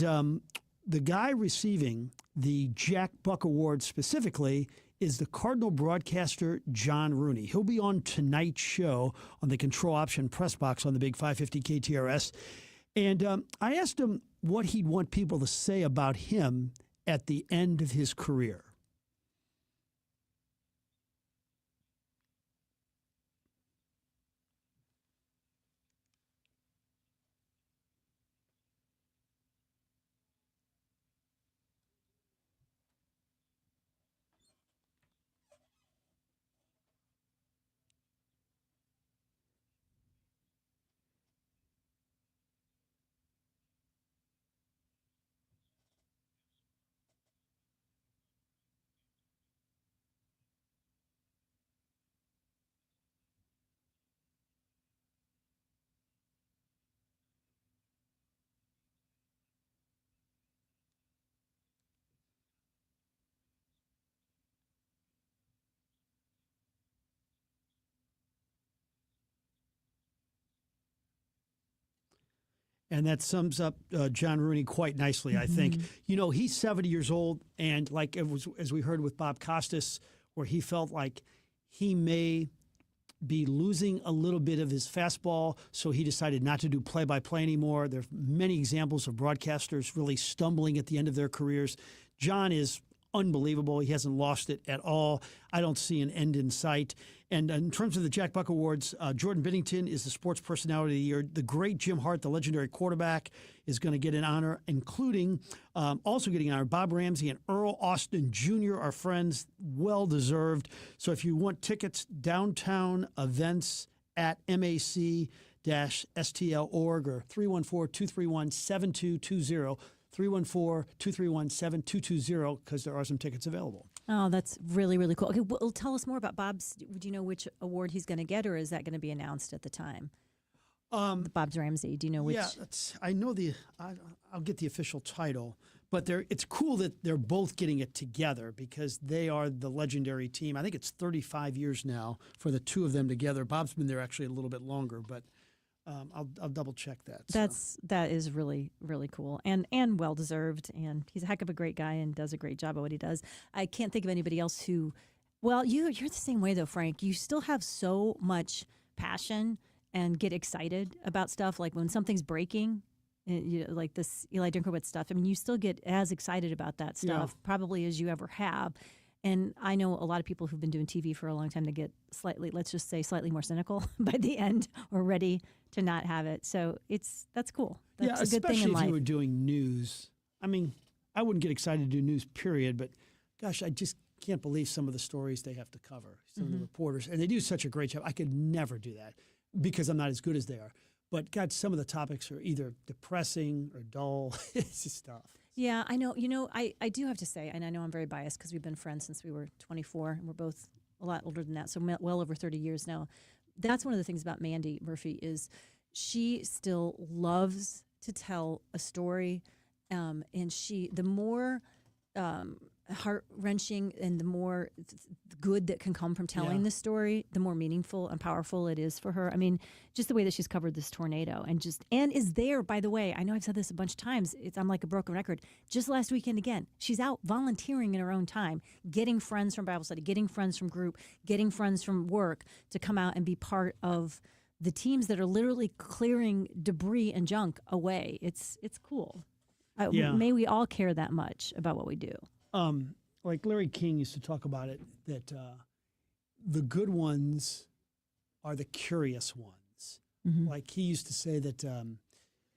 the guy receiving the Jack Buck Award specifically is the Cardinal broadcaster John Rooney. He'll be on tonight's show on the Control Option Press Box on the Big 550 KTRS. And I asked him what he'd want people to say about him at the end of his career. And that sums up John Rooney quite nicely, I think. You know, he's 70 years old, and like it was, as we heard with Bob Costas, where he felt like he may be losing a little bit of his fastball, so he decided not to do play-by-play anymore. There are many examples of broadcasters really stumbling at the end of their careers. John is unbelievable. He hasn't lost it at all. I don't see an end in sight. And in terms of the Jack Buck Awards, Jordan Binnington is the Sports Personality of the Year. The great Jim Hart, the legendary quarterback, is going to get an honor, including also getting an honor. Bob Ramsey and Earl Austin Jr. are friends, well-deserved. So if you want tickets, downtown events at mac-stl.org or 314-231-7220. 314-231-7220, because there are some tickets available. Oh, that's really, really cool. Okay, well, tell us more about Bob's. Do you know which award he's going to get, or is that going to be announced at the time? Bob's Ramsey. Do you know which? Yeah, I know I'll get the official title, but it's cool that they're both getting it together because they are the legendary team. I think it's 35 years now for the two of them together. Bob's been there actually a little bit longer, but I'll double check that. That is really, really cool and well deserved. And he's a heck of a great guy and does a great job at what he does. I can't think of anybody else who. Well, you're the same way though, Frank. You still have so much passion and get excited about stuff. Like when something's breaking, like this Eli Drinkwitz stuff. I mean, you still get as excited about that stuff probably as you ever have. And I know a lot of people who've been doing TV for a long time to get let's just say slightly more cynical by the end or ready to not have it. So that's cool. That's a good thing in life. Especially if you were doing news. I mean, I wouldn't get excited to do news, period. But gosh, I just can't believe some of the stories they have to cover, some of the reporters. And they do such a great job. I could never do that because I'm not as good as they are. But God, some of the topics are either depressing or dull. It's just tough. Yeah, I know. You know, I do have to say, and I know I'm very biased because we've been friends since we were 24, and we're both a lot older than that, so well over 30 years now. That's one of the things about Mandy Murphy is she still loves to tell a story, and the more heart-wrenching and the more good that can come from telling the story, the more meaningful and powerful it is for her. I mean, just the way that she's covered this tornado and is there, by the way, I know I've said this a bunch of times, I'm like a broken record. Just last weekend again, she's out volunteering in her own time, getting friends from Bible study, getting friends from group, getting friends from work to come out and be part of the teams that are literally clearing debris and junk away. It's cool. May we all care that much about what we do. Like Larry King used to talk about it, that the good ones are the curious ones. Like he used to say that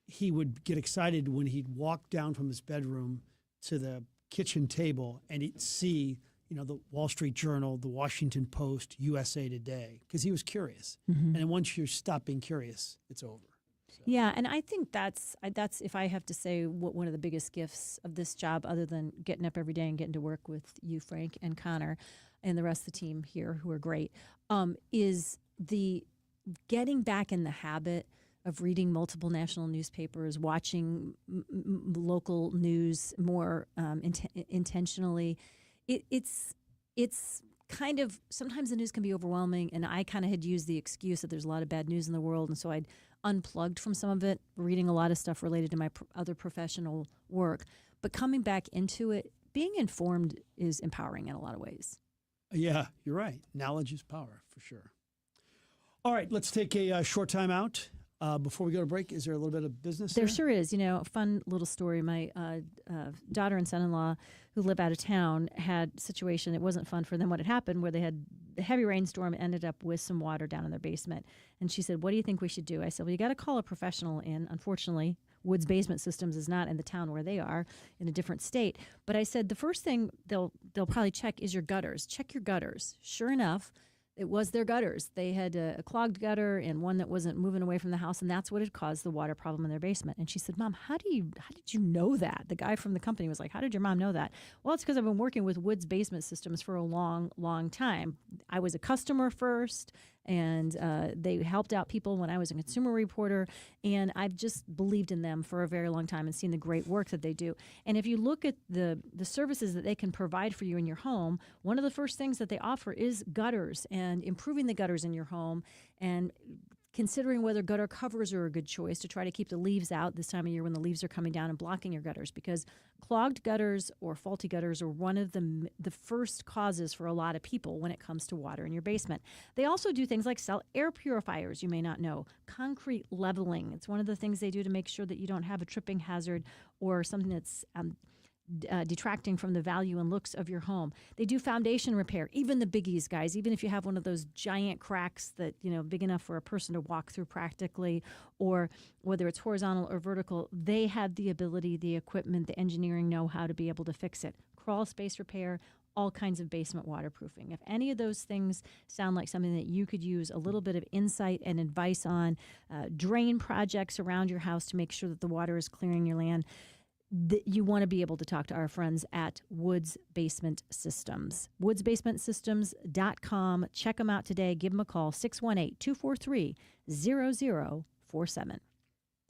he would get excited when he'd walk down from his bedroom to the kitchen table and he'd see, the Wall Street Journal, the Washington Post, USA Today, because he was curious. And once you stop being curious, it's over. So. Yeah, and I think that's if I have to say what one of the biggest gifts of this job, other than getting up every day and getting to work with you, Frank, and Connor, and the rest of the team here who are great, is the getting back in the habit of reading multiple national newspapers, watching local news more intentionally. It's kind of, sometimes the news can be overwhelming, and I kind of had used the excuse that there's a lot of bad news in the world, and so I'd unplugged from some of it, reading a lot of stuff related to my other professional work. But coming back into it, being informed is empowering in a lot of ways. Yeah, you're right. Knowledge is power, for sure. All right, let's take a short time out. Before we go to break, is there a little bit of business There sure is. You know, a fun little story. My daughter and son-in-law who live out of town had a situation. It wasn't fun for them what had happened, where they had a heavy rainstorm, ended up with some water down in their basement. And she said, what do you think we should do? I said, well, you got to call a professional in. Unfortunately, Woods Basement Systems is not in the town where they are, in a different state. But I said, the first thing they'll probably check is your gutters. Check your gutters. Sure enough, it was their gutters. They had a clogged gutter and one that wasn't moving away from the house, and that's what had caused the water problem in their basement. And she said, Mom, how did you know that? The guy from the company was like, how did your mom know that? Well, it's because I've been working with Woods Basement Systems for a long, long time. I was a customer first, and they helped out people when I was a consumer reporter, and I've just believed in them for a very long time and seen the great work that they do. And if you look at the services that they can provide for you in your home, one of the first things that they offer is gutters and improving the gutters in your home, and considering whether gutter covers are a good choice to try to keep the leaves out this time of year when the leaves are coming down and blocking your gutters, because clogged gutters or faulty gutters are one of the first causes for a lot of people when it comes to water in your basement. They also do things like sell air purifiers, you may not know, concrete leveling. It's one of the things they do to make sure that you don't have a tripping hazard or something that's detracting from the value and looks of your home. They do foundation repair, even the biggies, guys. Even if you have one of those giant cracks that, big enough for a person to walk through practically, or whether it's horizontal or vertical, they have the ability, the equipment, the engineering know-how to be able to fix it. Crawl space repair, all kinds of basement waterproofing. If any of those things sound like something that you could use a little bit of insight and advice on, drain projects around your house to make sure that the water is clearing your land, you want to be able to talk to our friends at Woods Basement Systems. WoodsBasementSystems.com. Check them out today. Give them a call, 618-243-0047.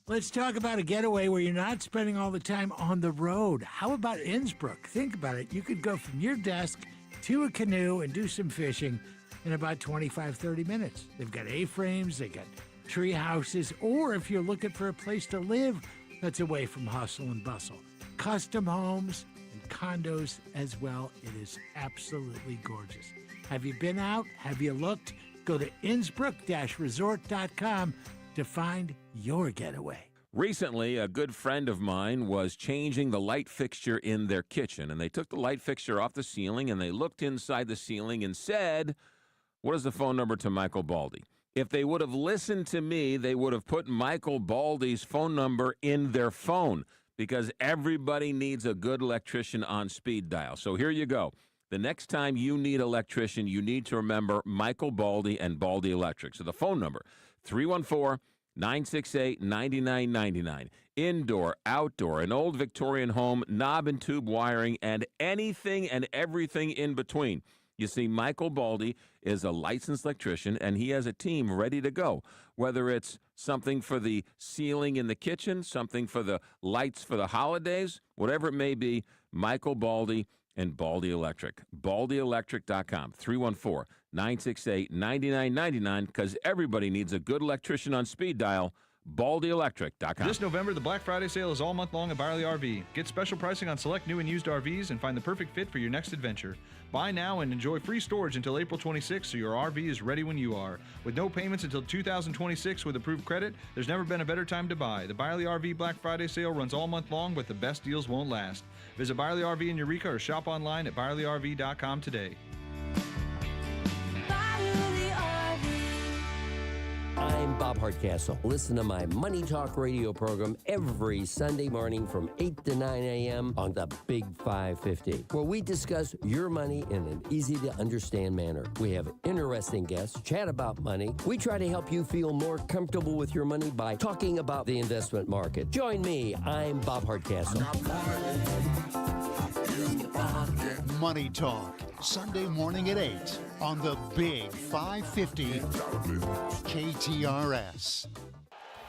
Let's talk about a getaway where you're not spending all the time on the road. How about Innsbruck? Think about it. You could go from your desk to a canoe and do some fishing in about 25, 30 minutes. They've got A-frames, they got tree houses, or if you're looking for a place to live that's away from hustle and bustle. Custom homes and condos as well. It is absolutely gorgeous. Have you been out? Have you looked? Go to Innsbruck-resort.com to find your getaway. Recently, a good friend of mine was changing the light fixture in their kitchen, and they took the light fixture off the ceiling, and they looked inside the ceiling and said, what is the phone number to Michael Baldy? If they would have listened to me, they would have put Michael Baldy's phone number in their phone, because everybody needs a good electrician on speed dial. So here you go. The next time you need an electrician, you need to remember Michael Baldy and Baldy Electric. So the phone number, 314-968-9999. Indoor, outdoor, an old Victorian home, knob and tube wiring, and anything and everything in between. You see, Michael Baldy is a licensed electrician, and he has a team ready to go. Whether it's something for the ceiling in the kitchen, something for the lights for the holidays, whatever it may be, Michael Baldy and Baldy Electric. BaldyElectric.com, 314-968-9999, because everybody needs a good electrician on speed dial. BaldyElectric.com. This November, the Black Friday sale is all month long at Byerly RV. Get special pricing on select new and used RVs and find the perfect fit for your next adventure. Buy now and enjoy free storage until April 26, so your RV is ready when you are. With no payments until 2026 with approved credit, there's never been a better time to buy. The Byerly RV Black Friday sale runs all month long, but the best deals won't last. Visit Byerly RV in Eureka or shop online at ByerlyRV.com today. I'm Bob Hardcastle. Listen to my Money Talk radio program every Sunday morning from 8 to 9 a.m. on the Big 550, where we discuss your money in an easy-to-understand manner. We have interesting guests, chat about money. We try to help you feel more comfortable with your money by talking about the investment market. Join me. I'm Bob Hardcastle. Money Talk, Sunday morning at 8 on the Big 550 KTRS.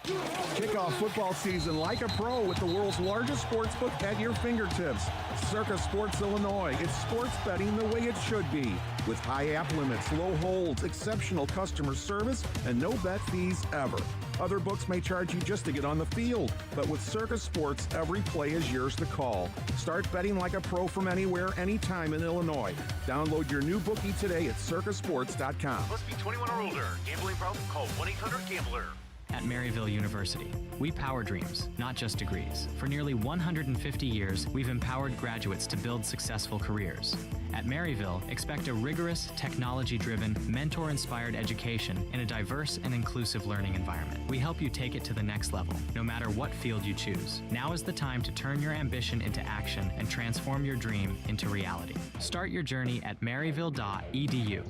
Kick off football season like a pro with the world's largest sports book at your fingertips. Circa Sports Illinois. It's sports betting the way it should be. With high app limits, low holds, exceptional customer service, and no bet fees ever. Other books may charge you just to get on the field, but with Circa Sports, every play is yours to call. Start betting like a pro from anywhere, anytime in Illinois. Download your new bookie today at circasports.com. Must be 21 or older. Gambling problem? Call 1-800-GAMBLER. At Maryville University, we power dreams, not just degrees. For nearly 150 years, we've empowered graduates to build successful careers. At Maryville, expect a rigorous, technology-driven, mentor-inspired education in a diverse and inclusive learning environment. We help you take it to the next level, no matter what field you choose. Now is the time to turn your ambition into action and transform your dream into reality. Start your journey at maryville.edu.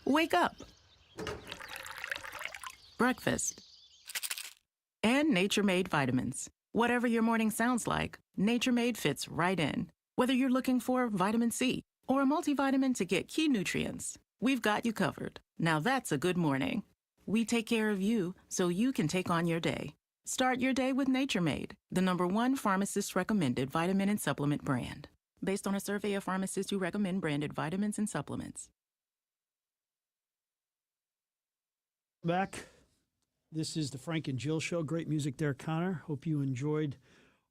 Wake up. Breakfast, and Nature Made vitamins. Whatever your morning sounds like, Nature Made fits right in. Whether you're looking for vitamin C or a multivitamin to get key nutrients, we've got you covered. Now that's a good morning. We take care of you so you can take on your day. Start your day with Nature Made, the #1 pharmacist-recommended vitamin and supplement brand, based on a survey of pharmacists who recommend branded vitamins and supplements. Back. This is the Frank and Jill Show. Great music there, Connor. Hope you enjoyed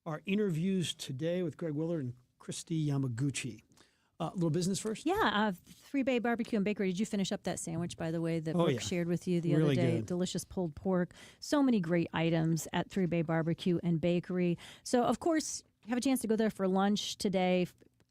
our interviews today with Greg Willard and Christy Yamaguchi. A little business first? Yeah, 3 Bay Barbecue and Bakery. Did you finish up that sandwich, by the way, that Brooke shared with you the other day? Good. Delicious pulled pork. So many great items at 3 Bay Barbecue and Bakery. So, of course, you have a chance to go there for lunch today.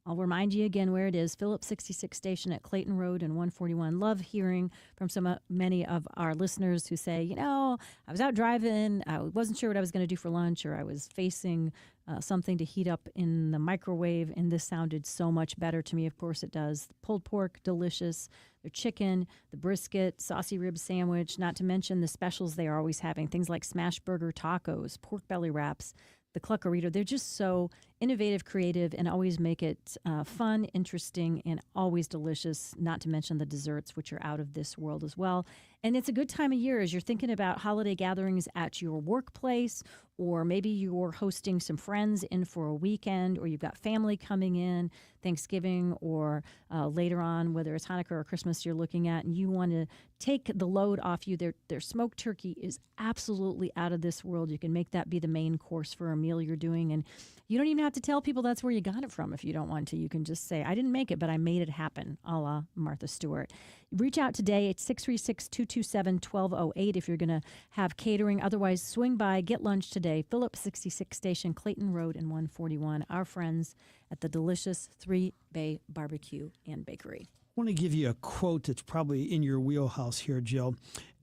I'll remind you again where it is, Phillips 66 Station at Clayton Road and 141. Love hearing from many of our listeners who say, I was out driving, I wasn't sure what I was going to do for lunch, or I was facing something to heat up in the microwave, and this sounded so much better to me. Of course it does. The pulled pork, delicious. Their chicken, the brisket, saucy rib sandwich, not to mention the specials they are always having, things like smash burger tacos, pork belly wraps, the cluckerito. They're just so innovative, creative, and always make it fun, interesting, and always delicious, not to mention the desserts, which are out of this world as well. And it's a good time of year as you're thinking about holiday gatherings at your workplace, or maybe you're hosting some friends in for a weekend, or you've got family coming in, Thanksgiving, or later on, whether it's Hanukkah or Christmas you're looking at, and you want to take the load off you. Their smoked turkey is absolutely out of this world. You can make that be the main course for a meal you're doing, and you don't even have to tell people that's where you got it from if you don't want to. You can just say, I didn't make it, but I made it happen, a la Martha Stewart. Reach out today at 636-227-1208 if you're going to have catering. Otherwise, swing by, get lunch today. Phillips 66 Station, Clayton Road and 141. Our friends at the delicious 3 Bay Barbecue and Bakery. I want to give you a quote that's probably in your wheelhouse here, Jill.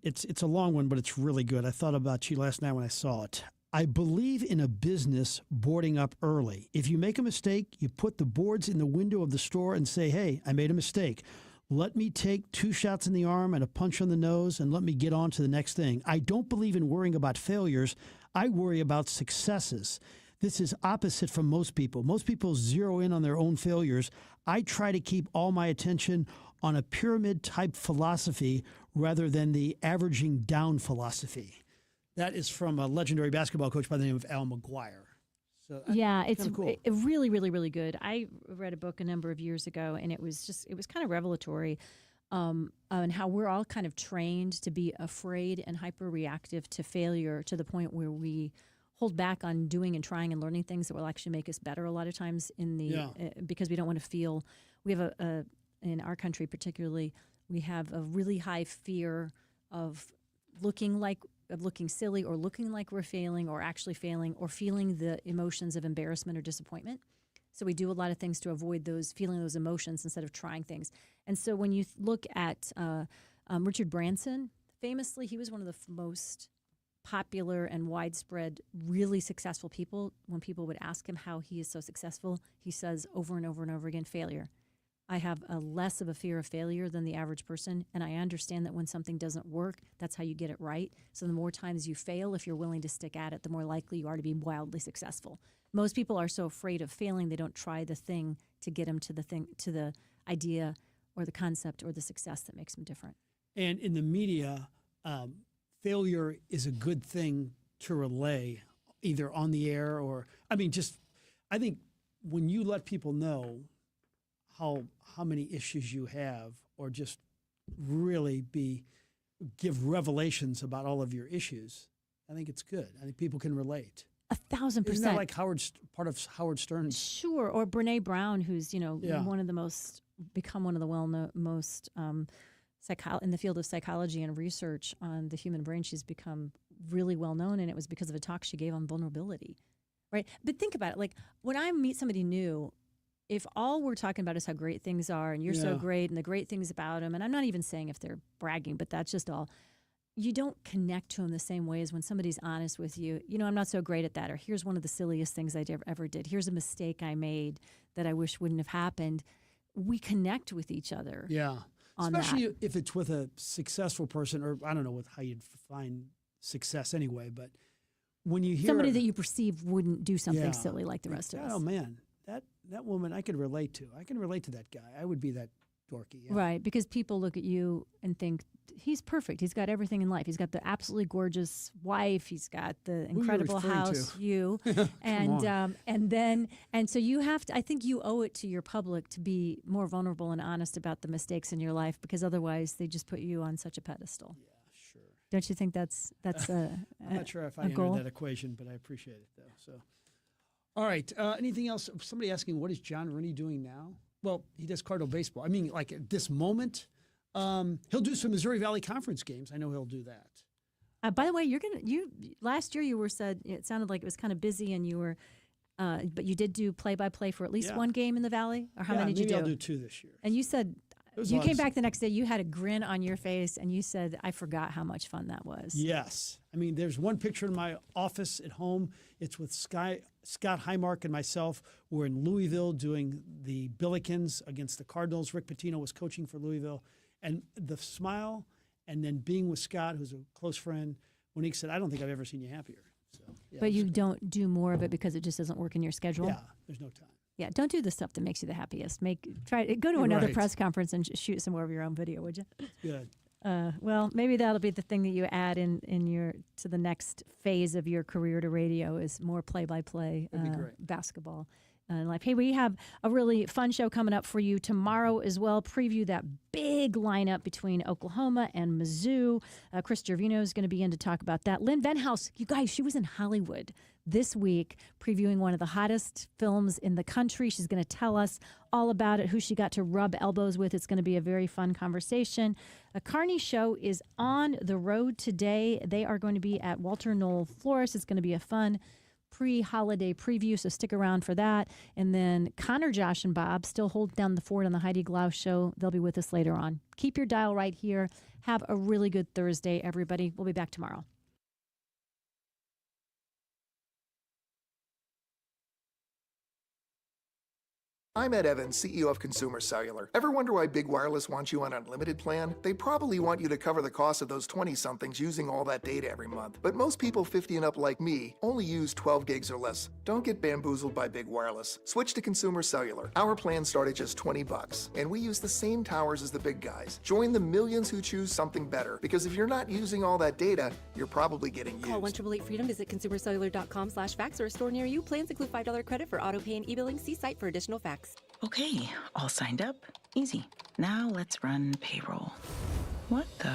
It's a long one, but it's really good. I thought about you last night when I saw it. I believe in a business boarding up early. If you make a mistake, you put the boards in the window of the store and say, hey, I made a mistake. Let me take 2 shots in the arm and a punch on the nose and let me get on to the next thing. I don't believe in worrying about failures. I worry about successes. This is opposite from most people. Most people zero in on their own failures. I try to keep all my attention on a pyramid-type philosophy rather than the averaging down philosophy. That is from a legendary basketball coach by the name of Al McGuire. So it's cool. really, really, really good. I read a book a number of years ago, and it was kind of revelatory on how we're all kind of trained to be afraid and hyper-reactive to failure to the point where we hold back on doing and trying and learning things that will actually make us better a lot of times because we don't want to feel. We have in our country particularly, we have a really high fear of looking silly or looking like we're failing or actually failing or feeling the emotions of embarrassment or disappointment. So we do a lot of things to avoid feeling those emotions instead of trying things. And so when you look at Richard Branson, famously, he was one of the most popular and widespread, really successful people. When people would ask him how he is so successful, he says over and over and over again, failure. I have less of a fear of failure than the average person, and I understand that when something doesn't work, that's how you get it right. So the more times you fail, if you're willing to stick at it, the more likely you are to be wildly successful. Most people are so afraid of failing, they don't try the thing to get them to the idea or the concept or the success that makes them different. And in the media, failure is a good thing to relay, either on the air or, I think when you let people know how many issues you have, or just really give revelations about all of your issues, I think it's good. I think people can relate. 1,000%. Isn't that like part of Howard Stern? Sure. Or Brene Brown, who's, one of the most most in the field of psychology and research on the human brain. She's become really well known, and it was because of a talk she gave on vulnerability, right? But think about it. Like, when I meet somebody new, if all we're talking about is how great things are and you're so great and the great things about them, and I'm not even saying if they're bragging, but that's just all, you don't connect to them the same way as when somebody's honest with you. I'm not so great at that, or here's one of the silliest things I ever did. Here's a mistake I made that I wish wouldn't have happened. We connect with each other. Yeah. On especially that. If it's with a successful person, or I don't know how you'd define success anyway, but when you hear somebody that you perceive wouldn't do something silly like the rest of us. Oh man, that woman I could relate to. I can relate to that guy. I would be that dorky. Yeah. Right, because people look at you and think, he's perfect. He's got everything in life. He's got the absolutely gorgeous wife. He's got the incredible house. You and so you have to. I think you owe it to your public to be more vulnerable and honest about the mistakes in your life, because otherwise they just put you on such a pedestal. Yeah, sure. Don't you think that's I'm not sure if I entered that equation, but I appreciate it though. So, all right. Anything else? Somebody asking, what is John Rooney doing now? Well, he does Cardinal baseball. I mean, like at this moment. He'll do some Missouri Valley Conference games. I know he'll do that. By the way, last year you said it sounded like it was kind of busy, and you were, but you did do play-by-play for at least one game in the Valley, or how many did you do? Maybe I'll do 2 this year. And you said you came back the next day. You had a grin on your face, and you said, "I forgot how much fun that was." Yes, I mean, there's one picture in my office at home. It's with Scott Highmark and myself. We're in Louisville doing the Billikens against the Cardinals. Rick Pitino was coaching for Louisville. And the smile, and then being with Scott, who's a close friend, Monique said, I don't think I've ever seen you happier. So, yeah, but you don't do more of it because it just doesn't work in your schedule? Yeah, there's no time. Yeah, don't do the stuff that makes you the happiest. Go to another press conference and shoot some more of your own video, would you? Good. Well, maybe that'll be the thing that you add to the next phase of your career to radio is more play-by-play basketball. Life. Hey, we have a really fun show coming up for you tomorrow as well. Preview that big lineup between Oklahoma and Mizzou. Chris Gervino is going to be in to talk about that. Lynn Venhouse, you guys, she was in Hollywood this week previewing one of the hottest films in the country. She's going to tell us all about it, who she got to rub elbows with. It's going to be a very fun conversation. A Carney Show is on the road today. They are going to be at Walter Knoll Florist. It's going to be a fun pre-holiday preview, so stick around for that. And then Connor, Josh, and Bob still hold down the fort on the Heidi Glauss Show. They'll be with us later on. Keep your dial right here. Have a really good Thursday, everybody. We'll be back tomorrow. I'm Ed Evans, CEO of Consumer Cellular. Ever wonder why Big Wireless wants you on an unlimited plan? They probably want you to cover the cost of those 20-somethings using all that data every month. But most people 50 and up like me only use 12 gigs or less. Don't get bamboozled by Big Wireless. Switch to Consumer Cellular. Our plans start at just $20, and we use the same towers as the big guys. Join the millions who choose something better, because if you're not using all that data, you're probably getting used. Call 1-888-FREEDOM, visit consumercellular.com/fax, or a store near you. Plans include $5 credit for auto pay and e-billing. See site for additional facts. Okay, all signed up. Easy. Now let's run payroll. What the?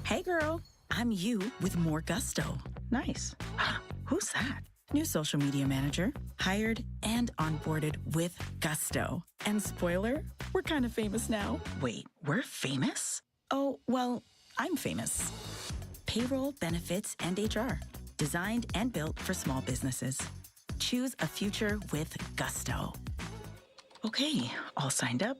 Hey girl, I'm you with more gusto. Nice. Who's that? New social media manager, hired and onboarded with gusto. And spoiler, we're kind of famous now. Wait, we're famous? Oh, well, I'm famous. Payroll, benefits, and HR. Designed and built for small businesses. Choose a future with gusto. Okay, all signed up.